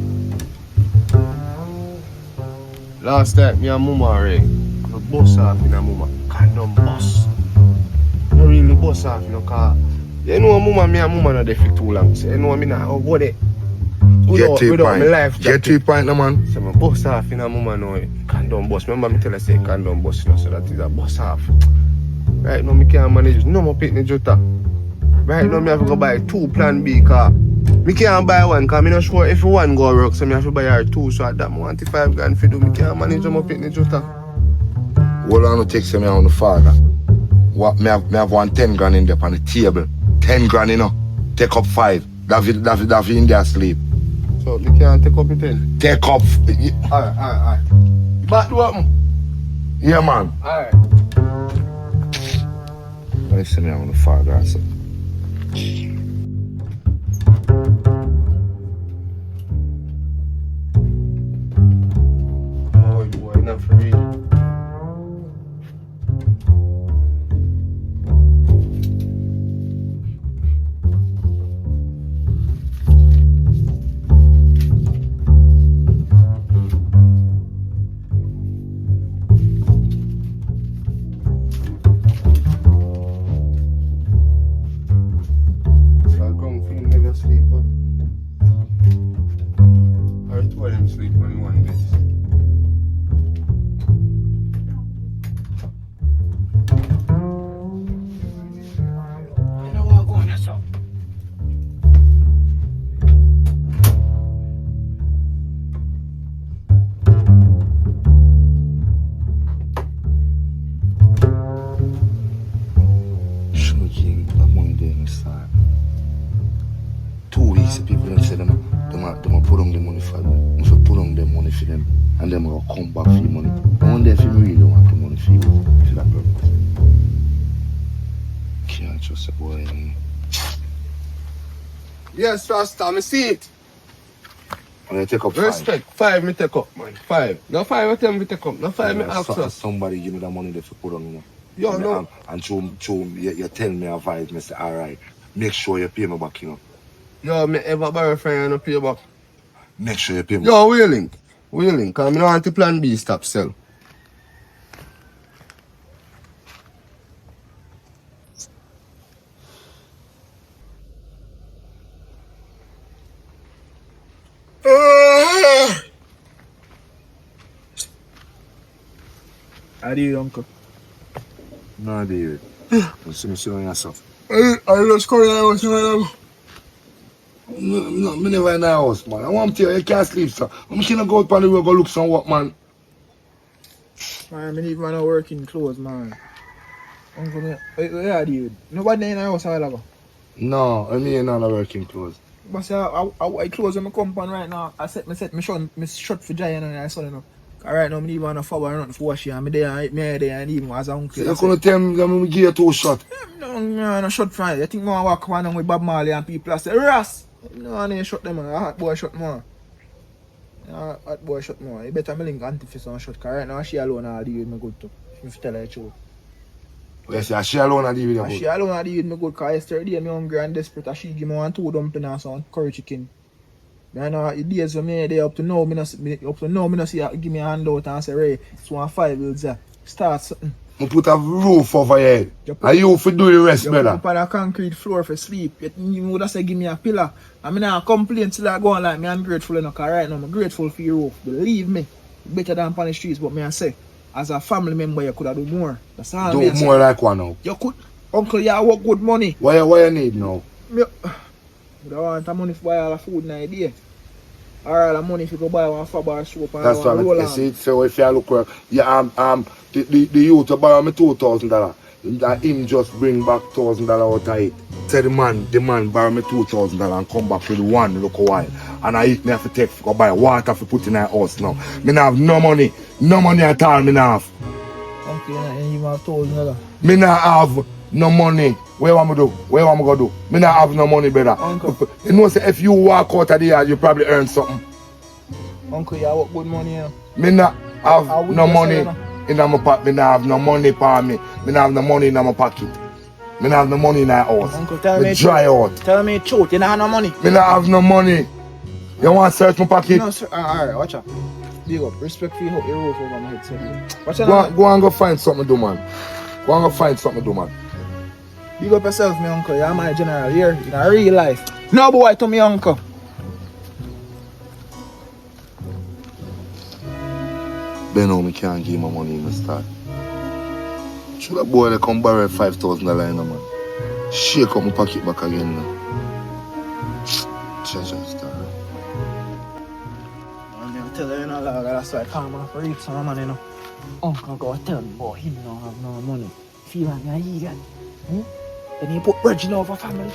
Last night, me and mama raised. The bus off in a mama. Condom bus. Not really bus off, you know, cause you know mama, me and mama not there for too long. So you know me now, go there. Without my life Get 3 point, no man. So my bus off in a mama now. Condom bus. Remember me tell her say condom bus, you know, so that is a bus off. Right now, me can't manage no more picnic Juta. Right now, me have to go buy 2 plan B car. Me can't buy 1 because I'm not sure if 1 go work, so me have to buy her 2. So at that, I want 5 grand for do. Me can't manage no more picnic Juta. Hold on to take me on the father. What me have 1 10 grand in there on the table. 10 grand, you know. Take up 5. Davi in there sleep. So me can't take up the 10. Take up. Alright. Back to what? Yeah, man. Alright. Listen, me on the father. So. Oh, boy, not for real. Sleep, but I told him sleep when he wanted this. son. 2 weeks, the people them say them put on the money for them. If you put on the money for them, and them will come back for the money. I wonder if you really want the money for you, for that purpose. Can't trust a boy. Yes, Rasta, me see it. When you take up 5. Respect. 5 me take up, man. 5. No 5 me tell me take up. No 5 me ask us. Somebody give me the money that you put on me. Yo, no. And you tell me a vibe, me say, alright, make sure you pay me back, you know. Yo, me ever borrow friend and no pay back. Make sure you pay me. Yo, wheeling. Cause me don't want to plan B stop sell. How do you, uncle? No, David. You see me sit on yourself. I just call you. Me never in the house, man. I want to tell you, you can't sleep, sir. I'm just gonna go out on the road, go look some work, man. Man, I need man to work in clothes, man. Uncle, where dude? Nobody in the house a while ago. No, I mean not working clothes. But say, I close on my compound right now. I set me shut for Giant and I saw them. Right now, I need one for nothing for wash and me there and even as an uncle. So you're gonna tell me that me give you 2 shots? No shot for you. I think I walk around with Bob Marley and people say, Ras! No, I ain't shot them, man. A hot boy shot more. Hot boy shot more. You better me link auntie for some shot, because right now she alone all deal with me good too. If you tell her the truth. Yes, she alone all deal with you good? She alone all deal with me good, because yesterday me hungry and desperate and she give me 2 dumplings and some curry chicken. I know the days when me there up to now, me no see her give me a handout and say, Ray, it's 1 5 will say, start something. I put a roof over your head. And you for do the rest, brother. You put on a concrete floor for sleep. You would have say give me a pillar. I mean I complain till I go on like me I'm grateful enough, because right now I'm grateful for your roof. Believe me, better than on the streets, but me I say, as a family member you could have do more. That's all do more like one now. You could, uncle, you work good money. What you need now? I don't want the money for buy all the food in a day. Or all the money if you go buy one bar soap and that's one roll you see, so if you look where the youth to borrow me $2,000. And him just bring back $1,000 out of it. Say the man borrow me $2,000 and come back with 1 look a while. And I eat me have to take to go buy water to put in my house now. Me not have no money at all, me not have. Okay, and you have $1,000. Me not have no money. Where am I do? Where am I gonna do? Me not have no money, brother. Uncle. You know, say if you walk out of the yard, you probably earn something. Uncle, you have good money, yeah. Me not have no money in my pocket. Me not have no money for me. Me not have no money in my pocket. Me not have no money in my house. Uncle, tell me dry out. Tell me the truth. You don't have no money. Me not have no money. You want to search my pocket? No, sir. Alright, watch out. Big up. Respect for your roof over my head. Sir. Watch out. Go and go find something to do, man. Go and go find something to do, man. Big up yourself, my uncle. You're my general here in a real life. No boy to me uncle. Ben me can't give my money in the start. Should that boy that come borrow $5,000 in a man? Shake up my pocket back again now. Treasure star. I'm telling you, that's why I come off read some money, you know. Uncle go tell me, boy, him don't have no money. Feel like me a idiot. Then he put Virgin over family.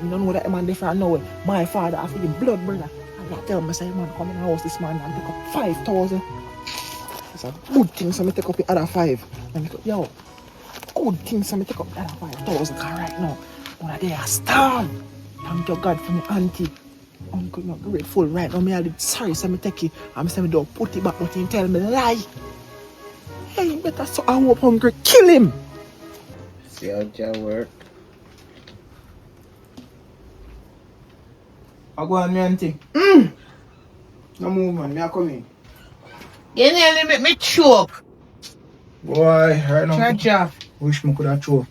You don't know that man different now. My father have him blood brother. And I tell me, say, man, come in the house this man and take up 5,000. It's a good thing, so I take up the other 5. And I go, yo, good thing, so I take up the other 5,000. Because right now, when they are starved. Thank you God for my auntie. Uncle, not grateful right now. I did sorry, so I take it. And I say, don't put it back, but he tell me lie. Hey, better so I hope hungry, kill him. See how it work. I go on me auntie. No move, man. Me I come in. You nearly make me choke. Boy, right now. Treasure. Wish me could have choke.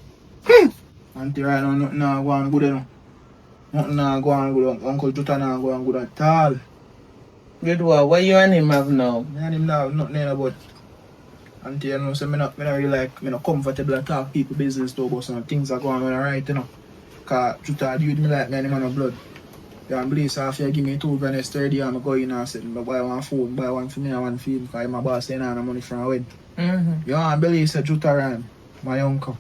Auntie, right now, nothing now go on good enough. Nothing now go on good. Uncle Juta now go on good at all. Good one. What you and him have now? Me and him now have nothing about. Auntie, you know, so me not really like, me not comfortable to talk people business though, but some things are going on right, you know. Because Juta do with me like me and him on a blood. Yeah, and believe so after you give me 2 grand yesterday, I'm going in and say, buy one phone, buy one for me and one for him, because my boss saying I have money from a wedding. Yeah, and believe so Juta ran, my uncle.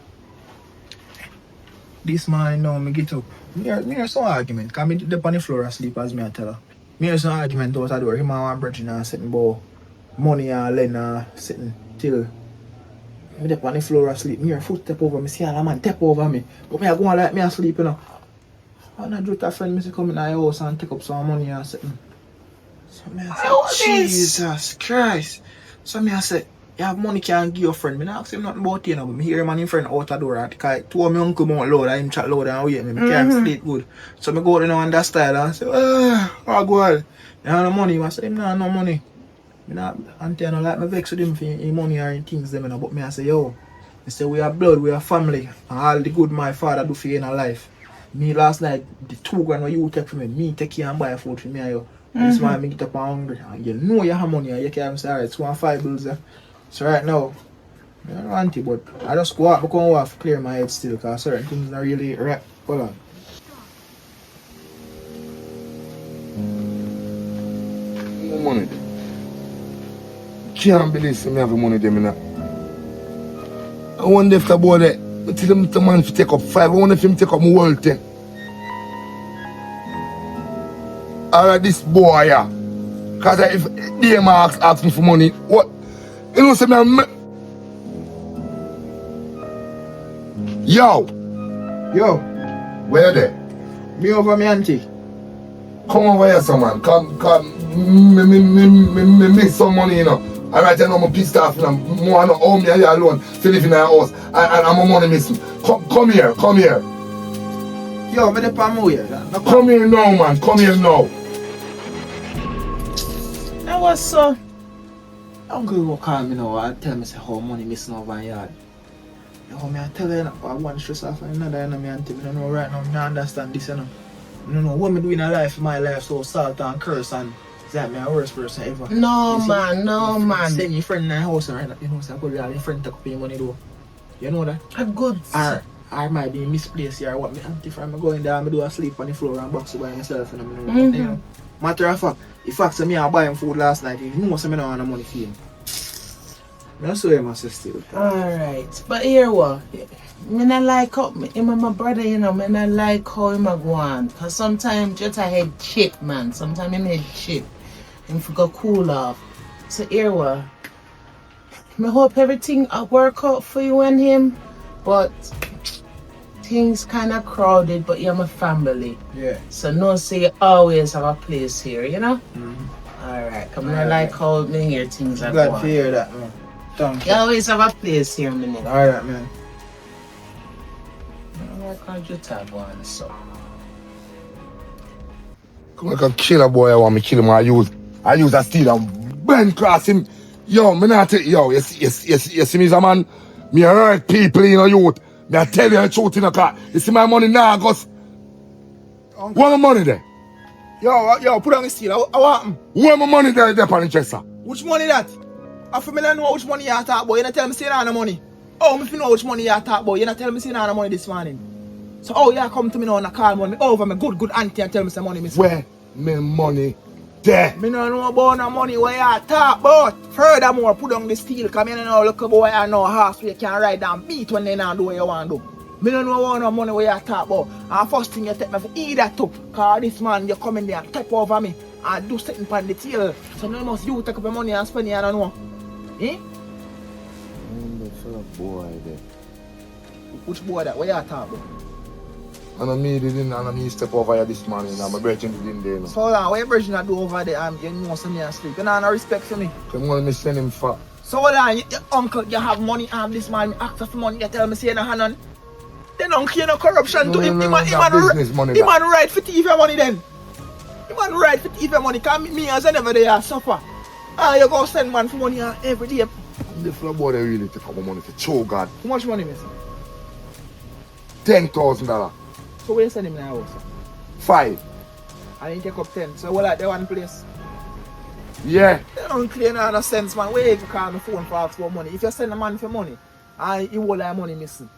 this man now, me get up. Me hear some argument. Cause me dip on the floor asleep as me I tell her. Me hear some argument out the door. Him and one brother now sitting about money and Len sitting till me dip on the floor asleep. Me hear foot step over me, see a man step over me. But me I go on like me asleep, you know. And I do with a friend, me say come in the house and take up some money and sitting. So me I say, Jesus Christ. So me I say, you have money can give your friend. Me not ask him nothing about you know, but me hear him and him friend out the door because two of my uncle more loud and him chat loud and wait me. Me can't sleep good. So me go out in that style and say, oh God, you have no money? I say, him nah no money. Me not auntie I don't like me vex with him for his money or things them, you know, but me I say, yo, I say we are blood, we are family, and all the good my father do for you in our life. Me last night, the 2 grand what you take from me take care and buy food for me and you. This man me get up and hungry. And you know you have money and you can't say, alright, 2 and 5 bills there. So right now, I don't want it, but I just go out, become off, clear my head still, because certain things are really right. Hold on. No money. Can't believe me have money them now. I wonder if the boy there, I tell him the man to take up 5, I wonder if him take up my Wrld 10. Alright, this boy yeah. Cause if they ask me for money, what? You know, say me, yo, where you there? Me over me auntie. Come over here, son, man. Come, me make some money, you know. Alright, I know I'm pissed off, you know. More than home here alone, to live in our house, and I'm money missing. Come here. Yo, me the palm here. Come here now, man. Come here now. That was so. Uncle will call me now and tell me say how money missing over my yard. Yo, me I tell you, I want stress off another, you know, me auntie. I don't know right now, I don't understand this, you know. I don't know what me doing in life, my life so salt and curse and is that me a worst person ever. No man. Send your friend in the house right now, you know, so I go to your friend take up your money though. You know that? A good. I might be misplaced here, what me auntie from me going there, I do a sleep on the floor and box by myself, you know. You know. Matter of fact, the fact that me I buy him food last night, you know, so me don't have no money for him. That's why I say still. Alright. But here what? Me not like how him and my brother, you know, me not like how him a go on. Cause sometimes just a head chip, man. Sometimes him head chip. Him for go cool off. So here what? Me hope everything work out for you and him. But things kinda crowded, but you're my family. Yeah. So no say you always have a place here, you know? Alright. Come on, like how me hear things are Glad going. to hear that, man. Thank You always have a place here, minute. Alright, man. I can't you tap on so. Come like a killer boy, I want me kill him. I use a steel and bend cross him. Yo, me not tell yo, you see me as a man, me hurt people in a youth. Me I tell you the truth in a car. You see my money now, Gus. Where my money there? Yo, put on the steel. What happened? Where my money there on the dresser? Which money that? I feel me not know which money you talk about. You not tell me say you no money. Oh, me know which money you talk about. You not tell me say you no money this morning. So you come to me now and call money over me good auntie and tell me some money miss. Where my money there? Me no know about no money where you talk about. Furthermore, put on the steel because me no know look boy I know horse where you can ride down beat when they not do what you want to do. Me no know about no money where you talk about. And first thing you take me for eat that up. Because this man you come in there and step over me and do something on the tail. So no must you take up your money and spend it, I don't know. Eh? Boy there. Which boy that? What you talk about? And me step over here this morning and my brethren didn't there. So hold on, what your virgin do over there and you know some me asleep? You don't have no respect for me. Come on, me send him for. So hold on, your uncle, you have money and this man ask for money, you tell me say you don't have none. Then uncle you no corruption to him. He man right for thief your money then. He man right for thief your money because me as I never there suffer. You go send man for money every day. The floor boy they really take up my money for show God. How much money, miss? $10,000. So where you send him in the house? 5. And he take up 10. So what like the one place? Yeah. They don't clear no sense, man. Where you call my phone for ask for money? If you send a man for money, and he will like money missing.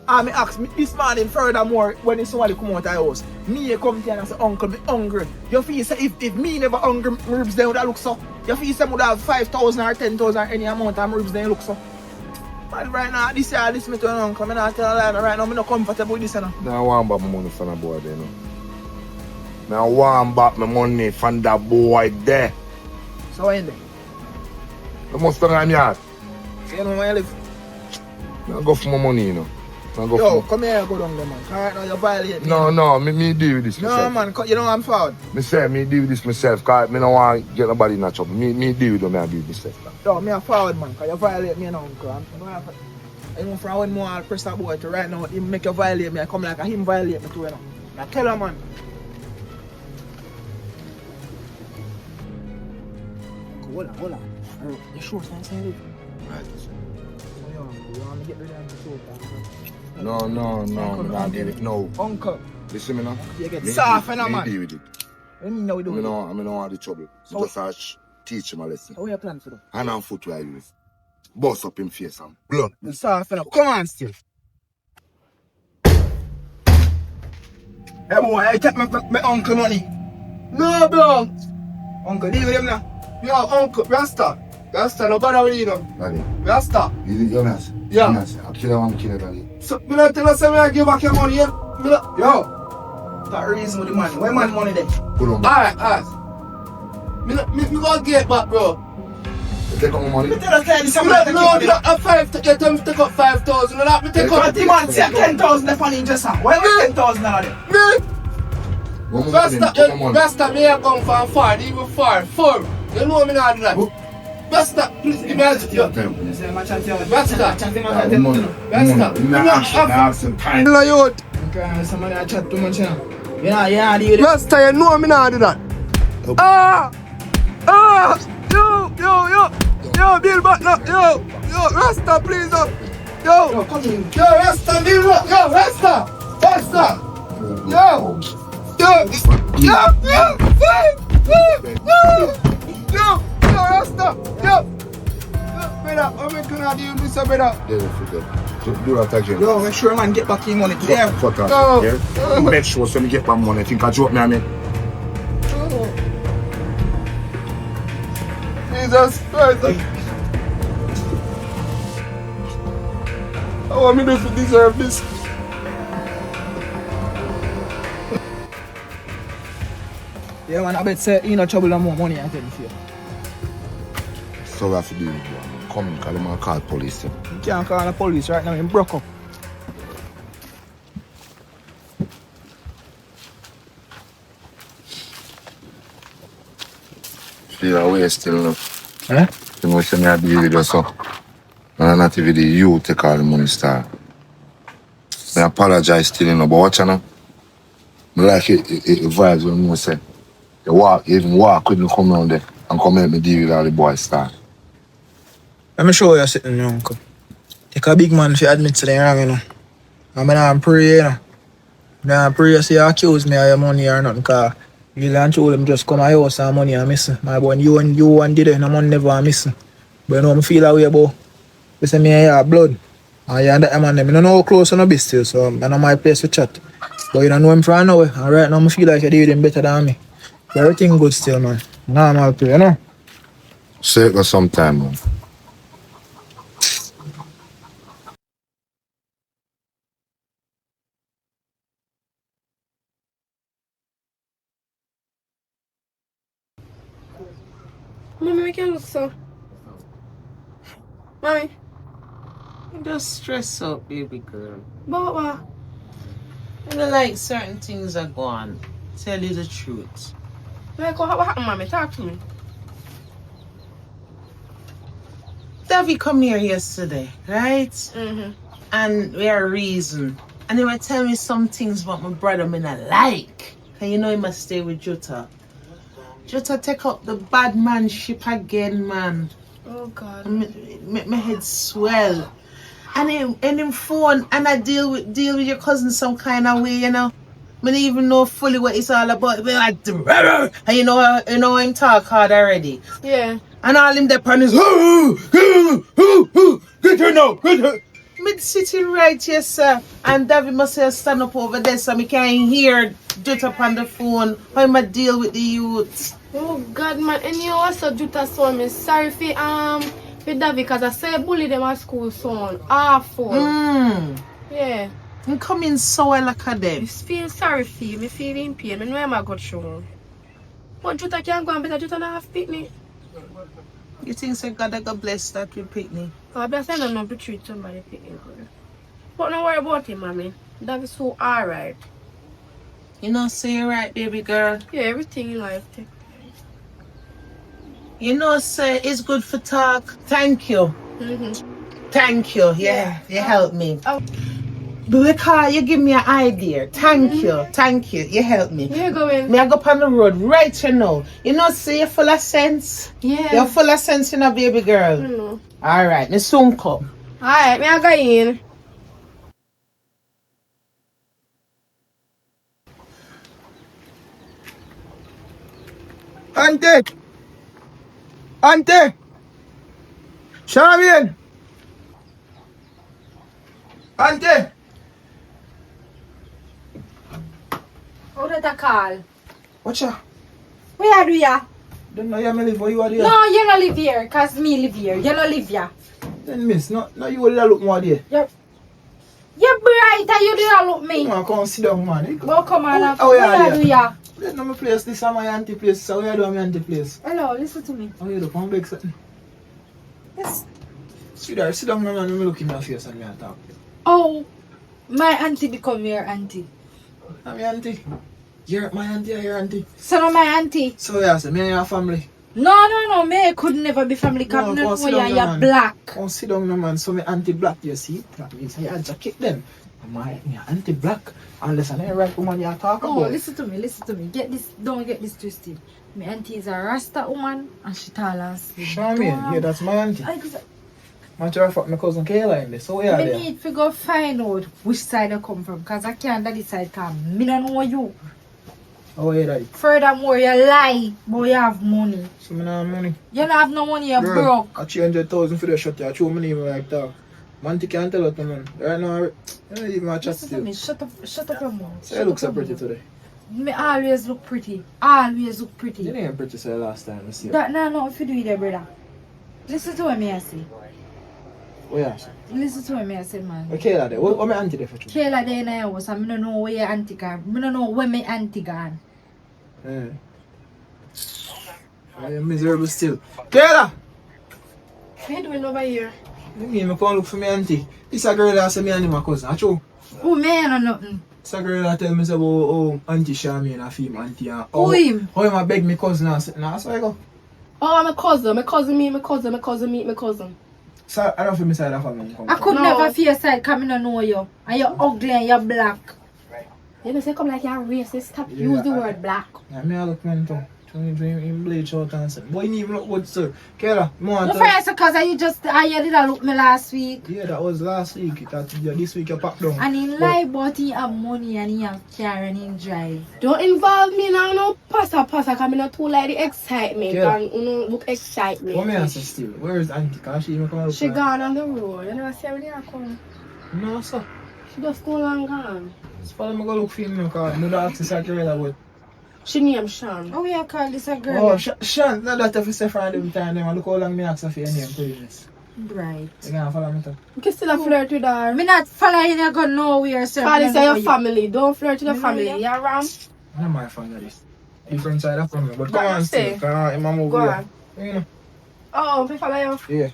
And me ask me this morning furthermore when somebody come out of the house. Me come to and say, uncle, me hungry. You feel say if me never hungry, my ribs then would look so. You feel say would have 5,000 or 10,000 or any amount of my ribs then look so. Man, right now, this year, this me to an uncle. I'm not telling a lie. Right now, I'm not comfortable with this, you know. Now I want back my money from the boy there, you know. Now I want back my money from that boy there. So what in there? You must have on yard. So you know where you live? I go for my money, you know. Yo, come here and go down there, man. Right now, you violate me. No, me deal with this No, myself. man, you know I'm forward. Me say, me deal with this myself, because I don't want to get nobody in that trouble. Me deal with them, I deal with myself. Yo, me a forward, man, because you violate me now, uncle. I know from when more I'll press that boy to right now, him make you violate me, I come like him violate me too, you know. I tell her, man. Hold on. You sure something you live? Right. So, yo, you want me to get rid of him too? No, I'm not getting it. No. Uncle, Listen, me now. you get soft, you know, Me man. deal with it. What do you mean now we do I it? don't want the trouble. So- Just I teach him a lesson. So what you plan to do? Hand and foot where I use. Bust up him face and blood. You soft, you know. Come on, still. Hey, boy, I take my uncle money. No, bro. Uncle, deal with him now. Yo, uncle, Rasta. Rasta, no bother with you, know. Daddy, Rasta. you nice. Yeah. Nice. I'll kill one killer, daddy. So, me not tell us me I give back your money, yeah? Me not, Yo, that reason with the money. Where man money there? Put on. alright. Me gonna get back, bro. You take out my money. Me tell us this, I'm Me not not, no, a 5 to get them take up 5,000. No, me take up. the man say 10,000 left on him just now. Where was 10,000 now there? Me, One more money, take my money. Rasta, me I come from far, even far. You know me not do that. Rasta, please give me a yo. Rasta. Hello, youth. Somebody I chat too much, you know. Yeah, deal with it. Rasta, you know me not do that. Yo, Bill Butler, yo, Rasta, please, yo, Come in. yo, Rasta, Bill, yo, Rasta, Rasta, yo, brother, how we gonna deal with this, brother? Do that again. Yo, make sure man get back his money. Yeah. Fuck No. off. Yeah? Make sure so me get my money. Think I joke me, I mean. Jesus Christ. How am I going to deserve this? Yeah, man, I bet say you no trouble no more money, I tell you. So we have to do it, man. Come in, because I'm going to call police. You can't call the police right now, you broke up. Feel away still, no? Eh? You know, say me I deal with you, so. And not even the you take all the money, star. I apologize still, you know, but watch out, I like it vibes when you say, you even walk, couldn't come around there and come help me deal with all the boys, star. Let me show you something, you uncle. Take a big man if you admit to the wrong, you know. I'm gonna pray, you know. I'm pray you say you accuse me of your money or nothing, because you and told him just come my house and money are missing. My boy, you and did it, no money never missing. But you know, I feel that way about, you say me have blood. And you and that man, I don't know how close on the beast still, so I know my place to chat. But you don't know him from nowhere, and right now I feel like you did him better than me. But everything good still, man. Normal pray, you know? Say it for some time, man. Mommy, make you look so. Mommy, Just stress out, baby girl. but what? I don't like certain things are gone. Tell you the truth. Like, what happened, Mommy? Talk to me. Davi come here yesterday, right? Mm-hmm. And we are reason. And he might tell me some things about my brother me not like. And you know he must stay with Jutta. Jutta take up the bad man ship again, man. Oh, God. My head swell. And him phone and I deal with your cousin some kind of way, you know. I don't even know fully what it's all about. But like, and you know him talk hard already. Yeah. And all him there on his mid sitting right here, sir. And David must have stand up over there so me can hear Jutta up on the phone. How am I deal with the youths? Oh, God, man. And you also do that so me. Sorry for with Davi because I say bully them at school son. Awful. Yeah. I'm coming so well like a I them. feel sorry for you. I feel in pain. I know I'm a good show. But Juta can't go and better Juta not have picnic. You think so God God bless that with picnic? I bless I don't know to treat somebody picnic. But don't worry about him, mommy. Davi's so alright. You know, say you're right, baby girl. Yeah, everything in life. You know, say it's good for talk. Thank you. Thank you. Yeah, you helped me. Oh. Because you give me an idea. Thank you. Thank you. You helped me. Where you going? Me I go up on the road right you know. You know, say you're full of sense. Yeah. You're full of sense, you know, baby girl. Alright, me soon come. Alright, me I go in. Auntie! Auntie! Charmian! Auntie! How did I call? Watch out. Where are you? Don't know you live where you are there. No, you don't live here, cause me live here. You don't live here. Then miss, no you would look more there. You're bright and you don't look me. Come on, come sit down, man. Well, come on. Oh, Where yeah, are you? This is my place, this is my auntie place. So where do my auntie place? Hello, listen to me. Oh, you do, come back something. Yes. Sweetheart, sit down, man, and look in your face and me talk. Oh, my auntie become your auntie. I'm your auntie. You're my auntie or your auntie? So now my auntie. So yeah, so me and your family. No, me could never be family because No, no, go sit down, you're man. black. Come sit down, no, man. So my auntie black, you see? That means I just kick them. My auntie black. Unless I ain't right woman you talk Oh, about. listen to me. Get this, don't get this twisted. My auntie is a Rasta woman and she tall and slim. Charmian, yeah, that's my auntie. I just, Man, try to fuck my cousin Kayla in this. So yeah, me there. need to go find out which side I come from because I can't that side come. Me don't know you. Oh yeah, daddy. Furthermore, you lie, but you have money. So me not have money. You don't have no money, you're Girl, broke. I 300,000 for the shot. I show me name like that. Man, you can't tell it, man. Right now, you don't even chat Listen to still. me, shut up your mouth. So you look so pretty today. Me always look pretty. Always look pretty. You didn't pretty say last time. Let's see. That no, if you do it there, brother. Listen to what me I say. Oh yeah. Listen to what me I say, man. Okay, lad. What my auntie there for you? Kayla there in the house, and I don't know where your auntie gone. I don't know where my auntie gone. Yeah. I am miserable still. Kayla! What you doing over here? You mean I come look for my auntie? This a girl that say me and my cousin. I true. Oh, man, or nothing. This a girl that tell me say about auntie Charmian and a female auntie. Who him? How him a beg me cousin and say, nah, that's why I go. Oh, my cousin. My cousin meet my cousin. My cousin meet my cousin. So I don't feel me side of family. I could No. never feel your side because I don't know you. And you're ugly and you're black. You know, say come like you're racist. Stop Yeah, use the word black. Yeah, me I look man too. Him bleach out and say, boy, you need look good, sir. Kayla, more No, first because you just, you did look me last week. Yeah, that was last week. This week you packed down. And he lie about he have money and he have car and he drive. Don't involve me now, no passa, cause I'm not too like the excitement Yeah. and look excitement. What me answer still? Where is auntie? Cause she even come out. She gone on the road. You never see her when you come. No, sir. She just go and gone. Just follow me go look for him because no that access I can read about. She named Sean. Oh, yeah, call this a girl. Oh, Sean, not that if you say for them time, then look how long me ask for your name, please. Right. You can follow me too. You can still flirt with her. Me not following you go nowhere, sir. Call this Me your know family. Don't flirt with your Me family. know You're wrong. I'm not my fan of this. Different side of family, but But come on stay. still, because I'm over Go here. on. You know? Oh, me follow you. Yeah.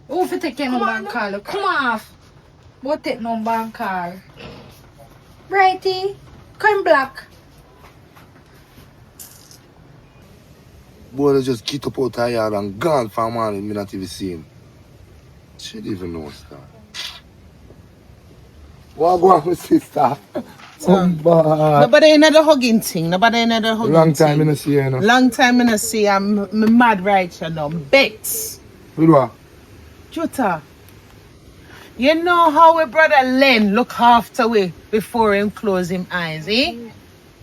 Who if you take your number and call you? Come off. What take number and call? Righty. Come black. Boy, they just get up out of yard and gone for a man, me not even see him. She didn't even know that. What go on with sister? Nobody in the hugging thing. Nobody in the hugging Long time I thing. don't see her, no. Long time I don't see her. I'm mad right here now. Bex. With what? Juta. You know how our brother Len look after we before him close him eyes, eh?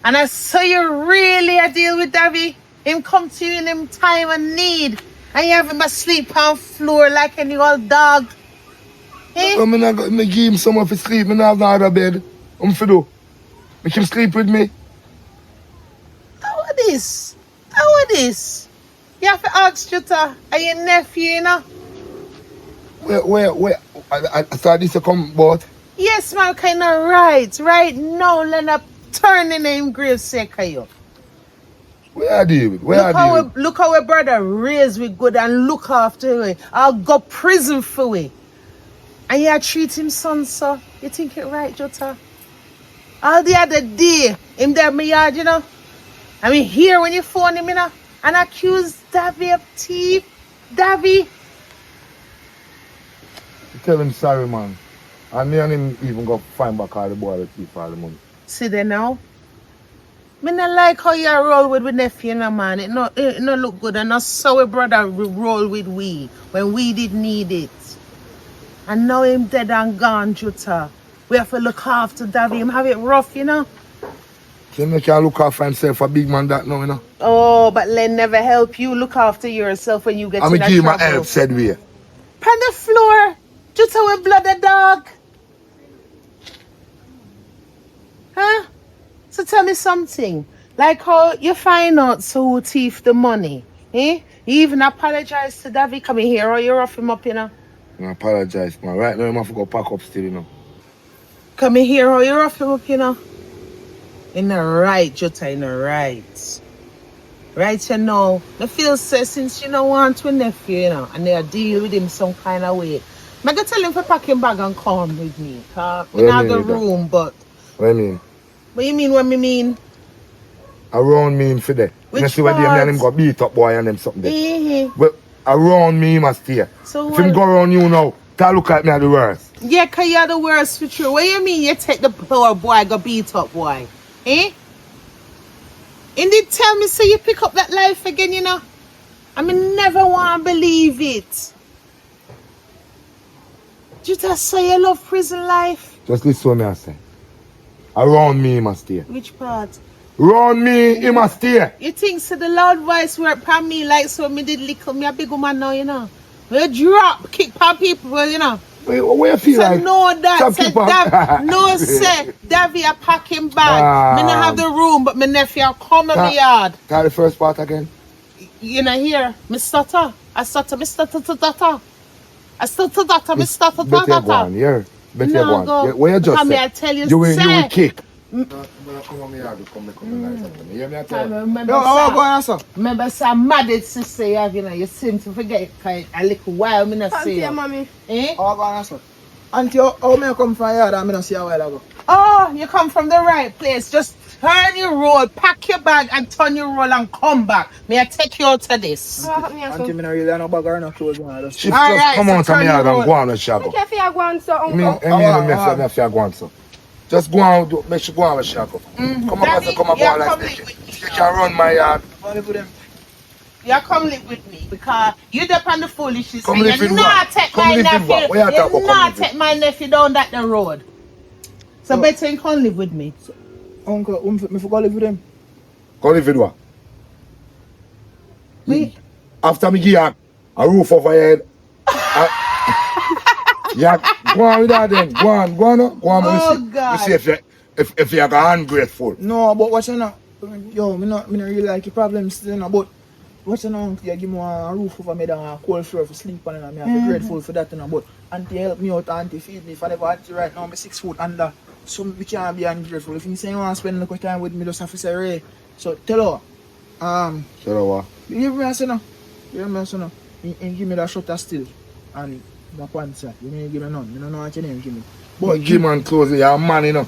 And I saw you really a deal with Davi. Him come to you in him time and need. And you have him asleep on floor like any old dog. Eh? I me give him some of his sleep, me not have no other bed. For do? Make him sleep with me. How are this? How are this? You have to ask Jutta, are you nephew, you know? Where? I thought this to come about. Yes, man, kind of right now, let up turn the name grave sake of you. Where are you? Look how a brother raised we good and look after we. I'll go prison for we. And you treat him son, so you think it right, Jutta? All the other day, him there in my yard, you know? I mean, here when you phone him, you know? And accuse Davi of thief. Davi. Tell him sorry, man. And me and him even go find back all the boy that keep all the money. See there now? Me not like how you roll with nephew, you know, man. It no look good. And not so a brother roll with we when we did need it. And now him dead and gone, Jutta. We have to look after Davi. Him have it rough, you know? So you can look after himself a big man that now, you know? Oh, but Len never help you look after yourself when you get I'm in going to give trouble. my help, said we. On the floor, Jutta with blood a dog. Huh? So tell me something. Like how you find out so who thief the money. Eh? You even apologize to Davi coming here or you rough him up, you know? I apologize, man. Right now, I'm have to go pack up still, you know. Come in here or you rough him up, you know? In the right, Jutta, in the right. Right, you know. I feel say since you don't want to nephew, you know, and they deal with him some kind of way. I'm going to tell him to pack him bag and come with me. In the room, but... What do you mean? What you mean what me mean? Around me, him for there. Which you see where they and him got beat up, boy, and them something there. Mm-hmm. But around me, he must stay. So if him go around you now, can't look at me at the worst. Yeah, because you're the worst for sure. What you mean you take the poor boy, go beat up, boy? Eh? And they tell me, so you pick up that life again, you know? I mean, never want to believe it. You just say you love prison life? Just listen to me, I say. Around me, he must stay. Which part? Around me, he must stay. You think so the loud voice work upon me like so me did little me a big woman now, you know? We drop, kick pan people, you know? Where you feel so like? No, that said, no, say, Davi a pack him bag. Me not have the room, but my nephew come in my yard. Tell the first part again. You know here, me stutter. I stutter, me stutter, stutter. I stutter, stutter, me stutter, stutter. Better go on, yeah. Better no, go on. Where you just come say? I tell you, you will kick. Remember some mad sister you have, you know, you seem to forget a little while, me not say. Auntie, mommy. Eh? Oh, go on, sir. Auntie, how may I come from here and I not see a while ago? Oh, you come from the right place. Just turn your roll, pack your bag and turn your roll and come back. May I take you out to this? Auntie, I don't really have no bag or no clothes. Just come out of me yard and go on with Shago. I feel go on, so uncle. I feel go on, so. Just go on, make sure go on with Shago. Come on like this. You can run my yard. You come live with me because you depend on the foolishness. Come live with you not take my nephew. You not take my nephew down that the road. So better you come live with me. Uncle, me forgot live with him. Go live with what? Me? After me give you a roof over your head. Yeah, go on with that then. Go on. Oh, God. See if you're ungrateful. No, but what you know? Yo, me not really like your problems, you know, but what you know, you give me a roof over me and a cold floor for sleep on, and I'm grateful for that, you know, but auntie help me out, auntie feed me. If I never auntie right now, I'm 6 foot under, so we can't be ungrateful. If you say you want to spend a little time with me, just have to say, Ray. So tell her, Tell her what? you give me a son, and give me that shutter still, and the pants, you may give me none, you don't know what your name give me. But give man clothes, you're a man, you know.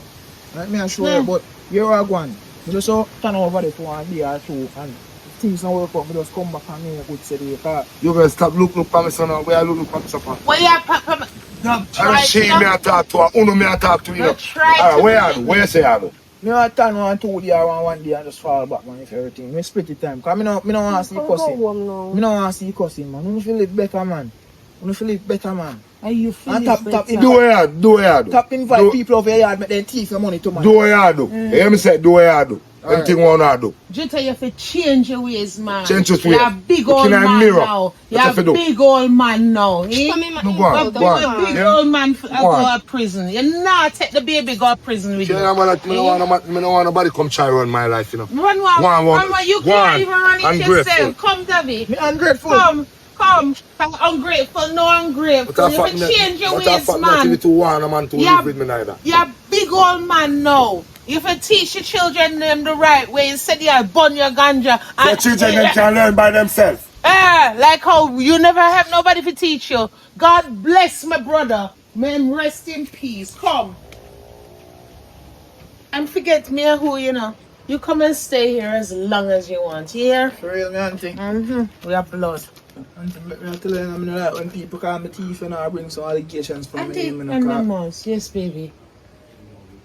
Let me assure you, but you're a one. You just so turn over there for 1 day or 2, and if things don't work out, me just come back and make a good say car. You better stop look for me, son. Where you look for me, son? Where you papa? I don't shame me and talk to her. Uno me and talk to you. Try Where you say I do? Me want to turn 1 2 days or 1 day and just fall back, man, if everything. Me split the time, because me no want to see cussing. Me no want to see cussing, man. You feel it better, man. You feel it better, man. Are you feeling tap, do what you do. Tap invite people over here and make them thief your money to man. Do what you do. You hear me say, do what you do. Anything you want to do. Jutta, you have to change your ways, man. Change your You're a ways. big Look old in a man mirror. now. You're What a you do? big old man now. Eh? No, go on. You're Go a on. big Yeah? old man go Go on. to prison. You not take the baby go to prison with you. Yeah, man, I don't want nobody come try run my life, you know. Run Go on, one. You go can't on. even run it Ungrateful. yourself. Come, Davi. Me ungrateful. Come. Ungrateful, no ungrateful. You have to change your ways, man. You to want a man to live with me neither. You're a big old man now. You have to teach your children them the right way instead you burn your ganja. The children them can learn by themselves. Like how you never have nobody to teach you. God bless my brother. May him rest in peace. Come. And forget me and who, you know. You come and stay here as long as you want. Here? For real, me auntie. We have blood. Auntie, I tell you, I'm not like when people call me thief and I bring some allegations from Auntie, me. And my mouse. Yes, baby.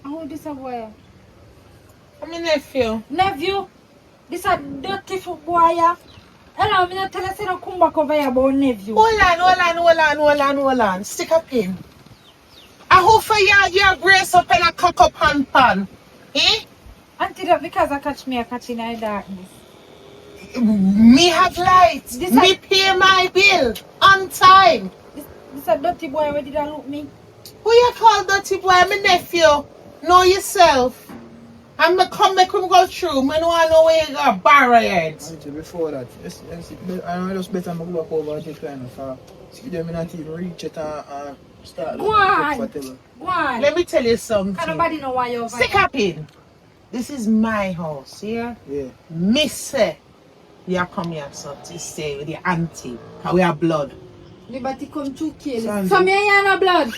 How this a boy? I'm my nephew. Nephew, this a dirty foot boy. Hello, me not tell us to come back over here about nephew. Hold on. Stick a pin. I hope for you brace up and a cock up pan. Eh? Auntie, that because I catch me, I catch in the darkness. Me have lights. This Me pay my bill on time. This a dirty boy, where did I look me? Who you call dirty boy? I'm a nephew. Know yourself. I'm gonna come make him go through. I don't want to know where you got barriers. Auntie, before that, I know just better to go back over and decline for see them not even reach it and start Go on. whatever. Go on. Let me tell you something. Can nobody know why you're over Stick up in. This is my house, yeah? Yeah. Miss you come here so to stay with your auntie. Cause we have blood. Liberty come to kill. Sandy. So me and no blood.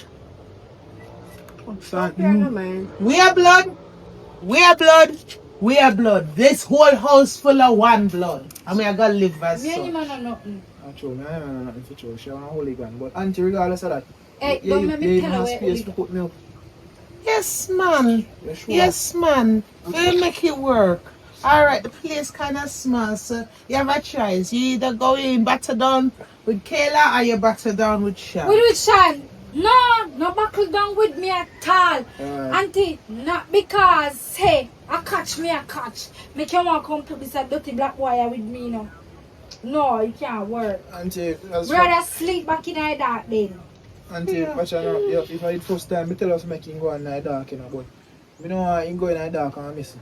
We are blood. We are blood. This whole house full of one blood. I mean, I gotta live as Me and so. him are nothing. True, I don't know nothing for true. She want a hooligan. But auntie, regardless of that, Hey, don't make me tell her have where space we to put milk. Yes, man. You sure? Yes, man. We'll make it work. Alright, the place kind of small, so you have a choice. You either go in batter down with Kayla or you batter down with Sean. With Sean? No buckle down with me at all. Auntie, not because, hey, I catch. Make you want to come to this dirty black wire with me now. No, it can't work. Auntie, Rather sleep back in the dark then. Auntie, watch out, if I did first time, I tell us make him go in the dark, you know, but I don't want him go in the dark and miss him.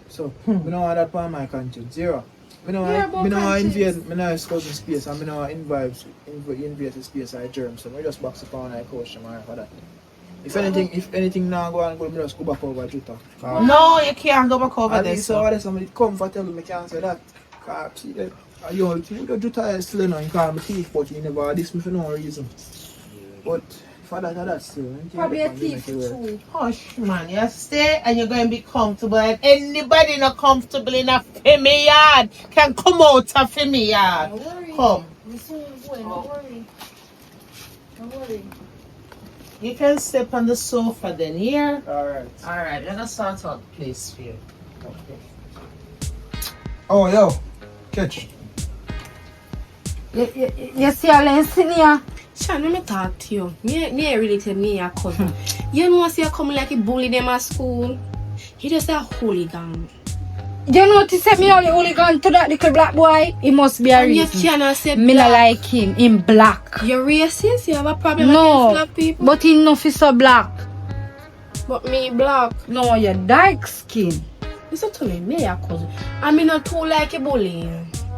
So, I don't want that part of my conscience. Zero. I don't want to invade my nice cousin space and I don't want to invade the space of germ. So, I just box up on my coach tomorrow for that. If anything now go on, I just go back over Jutta. No, you can't go back over there. So, somebody come for tell me I can't say that. Because, see that. You Jutta is still you call me thief, but you never diss me for no reason. But for that's still. Probably a thief too. Hush, man. You stay and you're going to be comfortable. And anybody not comfortable in a family yard can come out of family yard. Don't worry. Come. Don't worry. You can step on the sofa then, here. Alright. Let us start out the place for you. Okay. Oh, yo. Catch. You see a lesson here? Sean, let me talk to you. Me really tell me your cousin. You know see you come like a bully them at school. He just a hooligan. You notice me only hooligan to that little black boy? He must be a And you reason. cannot say Me not black. like him. In black. You're racist? You have a problem No, against black people? but he no fit so black. But me black. No, you're dark skin. Listen to me your cousin. I mean not too like a bully.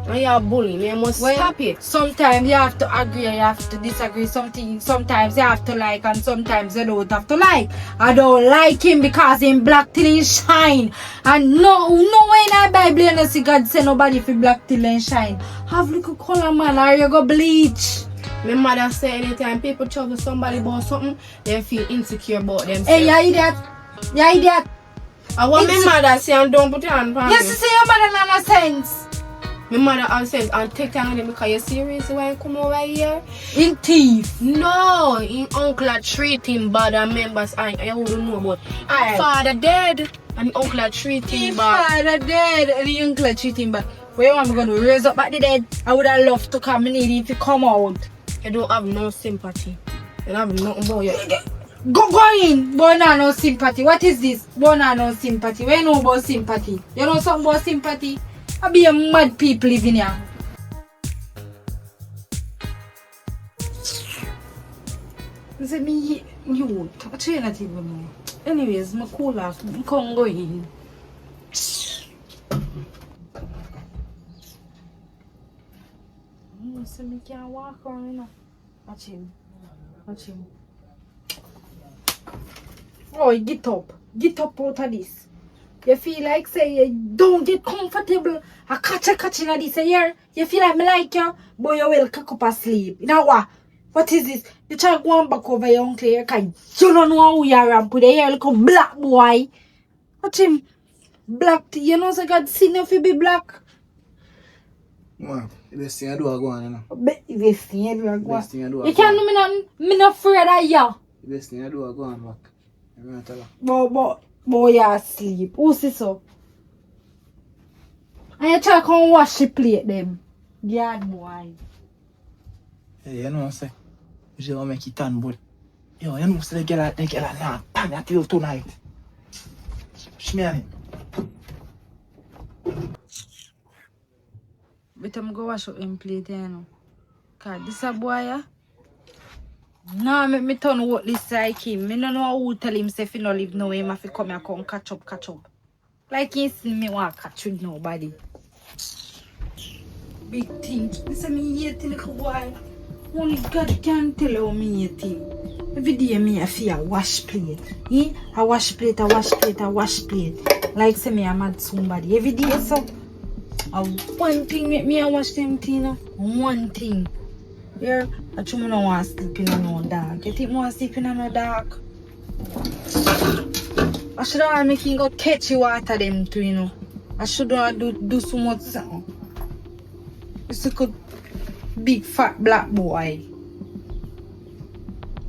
And you're a bully, you must stop it. Sometimes you have to agree, you have to disagree. Sometimes you have to like, and sometimes you don't have to like. I don't like him because him black till he shine. And no way in the Bible you know see God say nobody fi black till he shine. Have little color man or you go bleach. My mother say anytime people trouble somebody about something, they feel insecure about themselves. Hey, you idiot. You idiot. I want my mother say and don't put your hand on Yes, you say your mother not no sense. my mother has said and take time on him because you serious when you come over here? In thief. No, his uncle had treat him bad and members I wouldn't know but his father dead and his uncle had treat him His bad. father dead and the uncle treat him bad. Where am I going to raise up back the dead? I would have loved to come and need him to come out. You don't have no sympathy. You don't have nothing about you. Go in. Boy, no sympathy. What is this? Boy, no sympathy. We know about sympathy. You know something about sympathy? I be a mad people living here. You say me, you, I try not even know. Anyways, my cool off. I can't go in. So me can't walk around, you know. Watch him. Watch him. Oh, get up. Get up out of this. You feel like say you don't get comfortable. I catch in this here. You feel like me like you, boy you will cock up asleep. You know what? What is this? You try going back over your uncle here because you don't know who you are and put the hair like a black boy. Watch him. Black. You know so God seen if you be black. Man, the best thing I do I go on, you know. The best thing I do I go on. Best thing I do I You go can't on. do me nothing. Me not afraid of you. The best thing I do I go on back. I'm gonna tell her. Boy, you asleep. Who say so? And you try to come wash the plate them. God boy. Hey, you know what I'm saying? You just want to make it turn, but yo, you know what they get nah, pan until tonight. Shmear it. But I'm go wash up in plate, you know. Cause this a boy, yeah? No, make me turn what this like him. Me no know who tell him say if he no live no him have to come here come catch up. Like he see me want catch with nobody. Big thing. This is me hate little boy. Only God can tell how me hate him. Every day me I feel wash plate. I wash plate. Like say me I mad somebody. Every day so. One thing make me I wash them thing. One thing. Yeah, I think I don't want to sleep in no dark. You think I want to sleep in no dark? I should have make him go catch you water them too, you know. I should have do so much something. It's a good big fat black boy.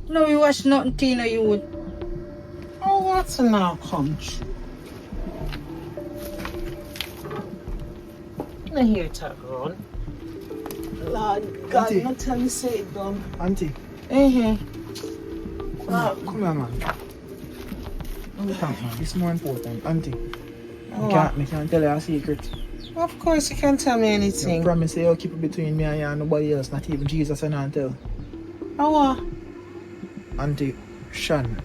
No, you wash nothing to you know you would. Oh, what's now come true? I hear talk around. Lord God, Auntie. not tell me say it dumb. Auntie, Mm-hmm. come here, man. Thank man. This is more important. Auntie, Oh, I can't tell you a secret. of course you can't tell me You anything. promise you'll keep it between me and you and nobody else, not even Jesus and I tell. Oh, Auntie, Shan.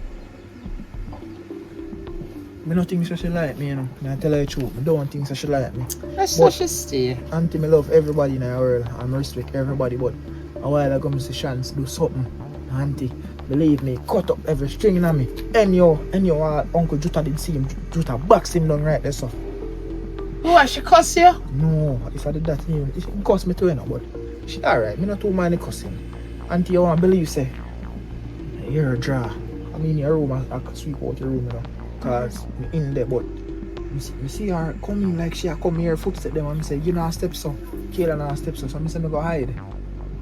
I don't think she like me, you know. I tell her the truth. I don't think she like me. that's But- such a stay. Auntie, I love everybody in the world and I respect everybody, but a while ago I see Chance do something. Auntie, believe me, cut up every string in me. And your Uncle Juta did see him. Juta box him down right there, so. What, she cuss you? No, if I did that, it cost me too, you know, but she alright. Me not too mind the cussing. Auntie, you want to believe, say, you're a draw. I mean, your room, I could sweep out your room, you know, because I'm in there, but I see her coming like she come here, footstep them, and I say, you know, step so. Kayla now step so I say, I go hide.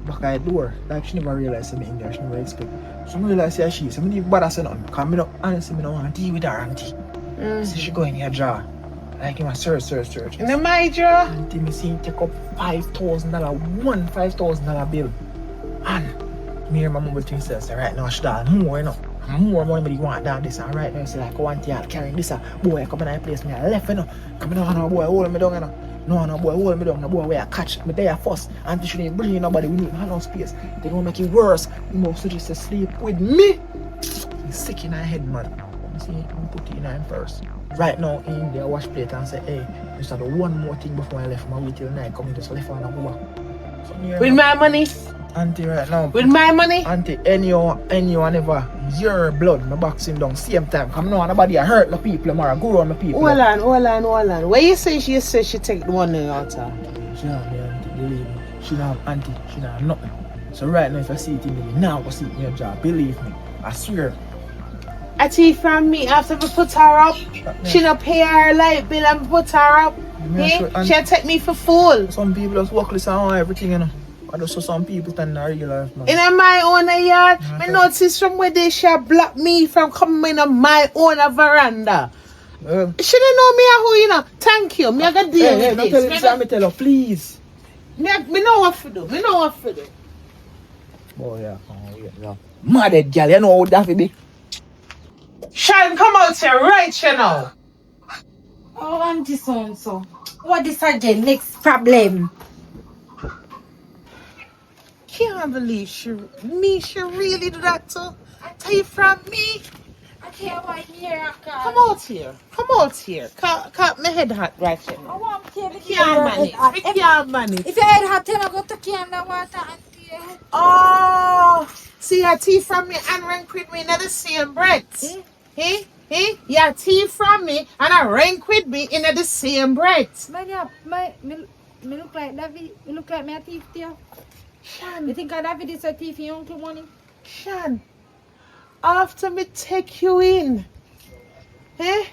Back at the door, like she never realized me in there, she never expect. So I realized say she, so I didn't bother say nothing, because I honestly don't want to deal with her, auntie. So she go in here draw. Like you must search. In the my drawer? Auntie, me see him take up $5,000, one $5,000 bill. And me and my mom think says, right now I should have more, you know. More money but you want down this and right now say like one thing carrying this boy come in that place me I left, you know. Come on, no boy hold me down, you know. No boy hold me down, no boy where I catch me there first. Auntie shouldn't bring nobody, we need no space. They gonna make it worse. You must just to sleep with me. He's sick in her head, man. You see him put it in her first. Right now in there wash plate and say, hey, just have one more thing before I left. My wait till night come in just left on a boy. So, With my money? Auntie right now. With my money? Auntie, anyone ever, your blood, my box him down same time. Come now, nobody hurt the people, tomorrow, go around the people. Hold on. Where you say she take the money out of? She not me, auntie, believe me. She not auntie, she not nothing. So right now, if I see it in me, now I see it in your job, believe me. I swear. I take from me after we put her up. She not pay her light bill and put her up. Yeah, She take me for fool. Some people just walk this and everything, you know. I just saw some people stand in the real life, man. In my own yard, Okay. I noticed from where they shall block me from coming on my own veranda. She don't know me who, you know. Thank you. Me I got deal Hey, with don't this. tell her, tell her, please. Me know what to do. Boy, yeah, yeah. Mad girl, you know how that be. Sean, come out here right you now. Oh, Auntie so. What is again? Next problem. Can't believe she really do that to take from me. I can't wait here. Come out here. Come out here. Cut my head hot right I now. want to We can't manage. We can't manage. If your head hot, then I go to Canada water, Auntie. Oh, see your tea from me and rank with me in the same breath. Your tea from me and I rank with me in the same breath. Me look like David. Me look like my thief there. Shan, You think David is a thief? You uncle money? Shan, after me take you in, me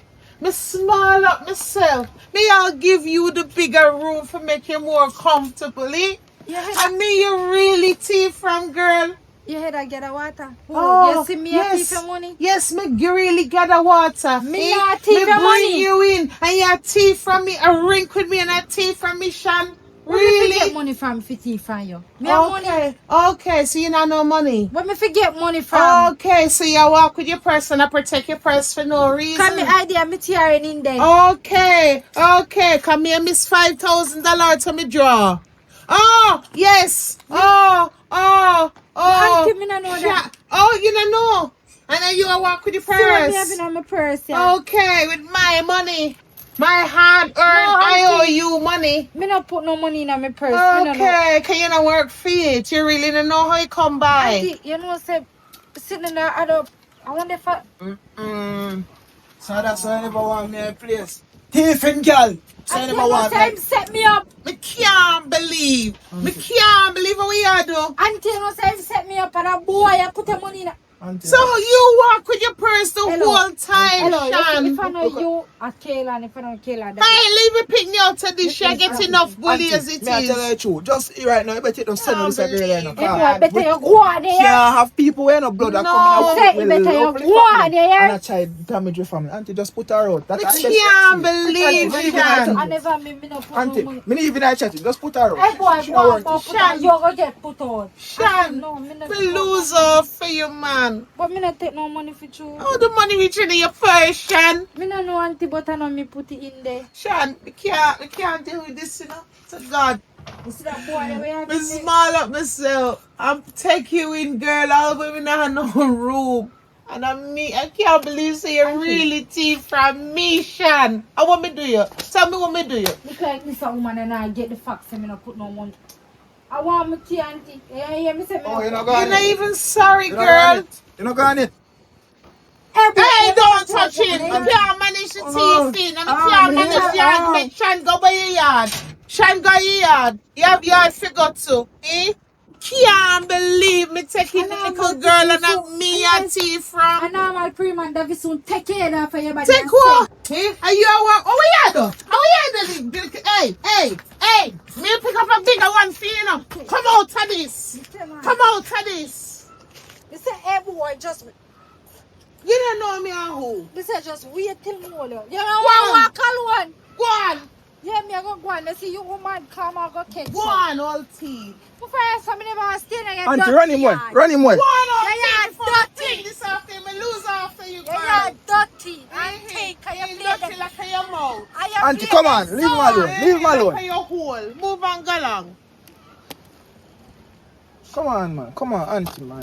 small up myself. Me I'll give you the bigger room for make you more comfortable, And me you really tea from girl. You head I get a water. Oh, you see me a thief your money? Yes, me really got a water. Me not thief your bring money. you in and your tea from me, a rink with me and a tea from me, Shan. Really? When me forget money from thief from you? Me have money. Okay, so you not no money. When me forget money from? Okay, so you walk with your purse and I protect your purse for no reason. Come me idea me tearing in there. Okay, come here, miss $5,000 to me draw. Oh, yes. Auntie, me no know that. Oh, you don't know. And then you walk with your purse. See me having on my purse, yeah. Okay, with my money. My hard earned, I owe you money. Me not put no money in my purse. Okay, can you not work for it? You really don't know how you come by. Auntie, you know, say, sitting there, I wonder if I... So that's why I never want me a place. Thiefing girl. So I never want me. Set me up. Me can't believe. Me can't believe what we are doing. Auntie, you know, say, set me up and a boy, I put the money in it. So you walk with your purse the whole time, Shan. If I know you are Kayla and if I know Kayla, leave me pick me out to this. She get enough bully as it is. I tell you the truth. Just right now, you better take them send this girl there. Better you go on there. Can't have people with no blood that come out with better you go on there. And I try to damage your family. Auntie, just put her out. I can't believe Shan. I never me not put Auntie, no money. me even I chat it. Just put her out. Hey boy, She not working. Shan, you go get put out. Shan, me lose off for you, man. But me not take no money for you. Oh, the money reaching in your purse, Shan. Me no know Auntie, but I know me put it in there. Shan, we can't deal with this, you know. To God. You see that boy the way I Me small up myself. I'm take you in, girl. All women have no room. And I can't believe so you really thief from me, Shan. I want me do you. Tell me what me do you. Look like this a woman and I get the facts and me not put no money. I want me tea, Auntie. Yeah, me say me. Oh, you're not You're not even sorry, girl. You're not going it. Hey, don't touch it. I can't manage the thief in. I can't manage the yard. Make Shan go by your yard. Shan go your yard. You have yard figure too. Can't believe me taking the little girl and not me and thief from. And now my pre-man Davi soon take care of your body. Take what? Are you a work? Oh, we are though. Hey. Me pick up a bigger one for you now. Come out of this. Come out of this. You say, hey boy, just... You don't know me and who? You say, just wait till morning. You don't want to walk alone. Go on. Yeah, me I go go on. Let's see you woman come and go catch Go on, all thief. Before I never stay there. Auntie, run him one. Run him one. Go on, all Yeah, thief. dirty. This afternoon, me lose after you, girl. Yeah, dirty. Auntie, can you play dirty the... like your mouth. Auntie, come on. Leave him alone. Leave him alone. Like your hole. Move and go along. Come on, man. Come on, Auntie, man.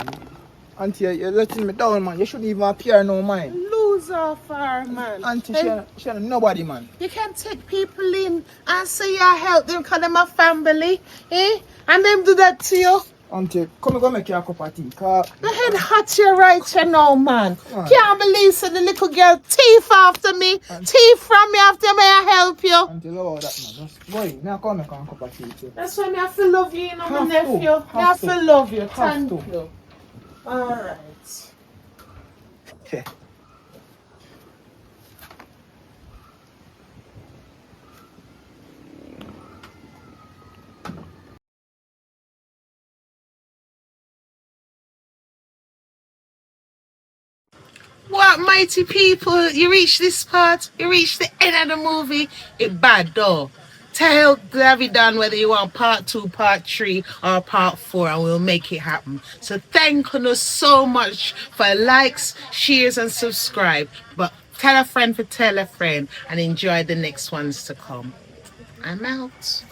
Auntie, you're letting me down, man. You shouldn't even appear no mind. Lose off her, man. Auntie, she ain't nobody, man. You can take people in and say you help them because they're my family, and them do that to you. Auntie, come go make you a cup of tea. Cause... The head hot you right you now, man. Can't believe so the little girl thief after me. Thief from me after me I help you. Auntie, love that, man. Just boy, now come make a cup of tea. Too. That's why me have to love you, you know, my nephew. I have to love you. Thank you. Alright. Okay. What mighty people, you reach this part, you reach the end of the movie, it bad though. Tell Davi Dan whether you want part 2, part 3, or part 4, and we'll make it happen. So thank you so much for likes, shares, and subscribe. But tell a friend for tell a friend, and enjoy the next ones to come. I'm out.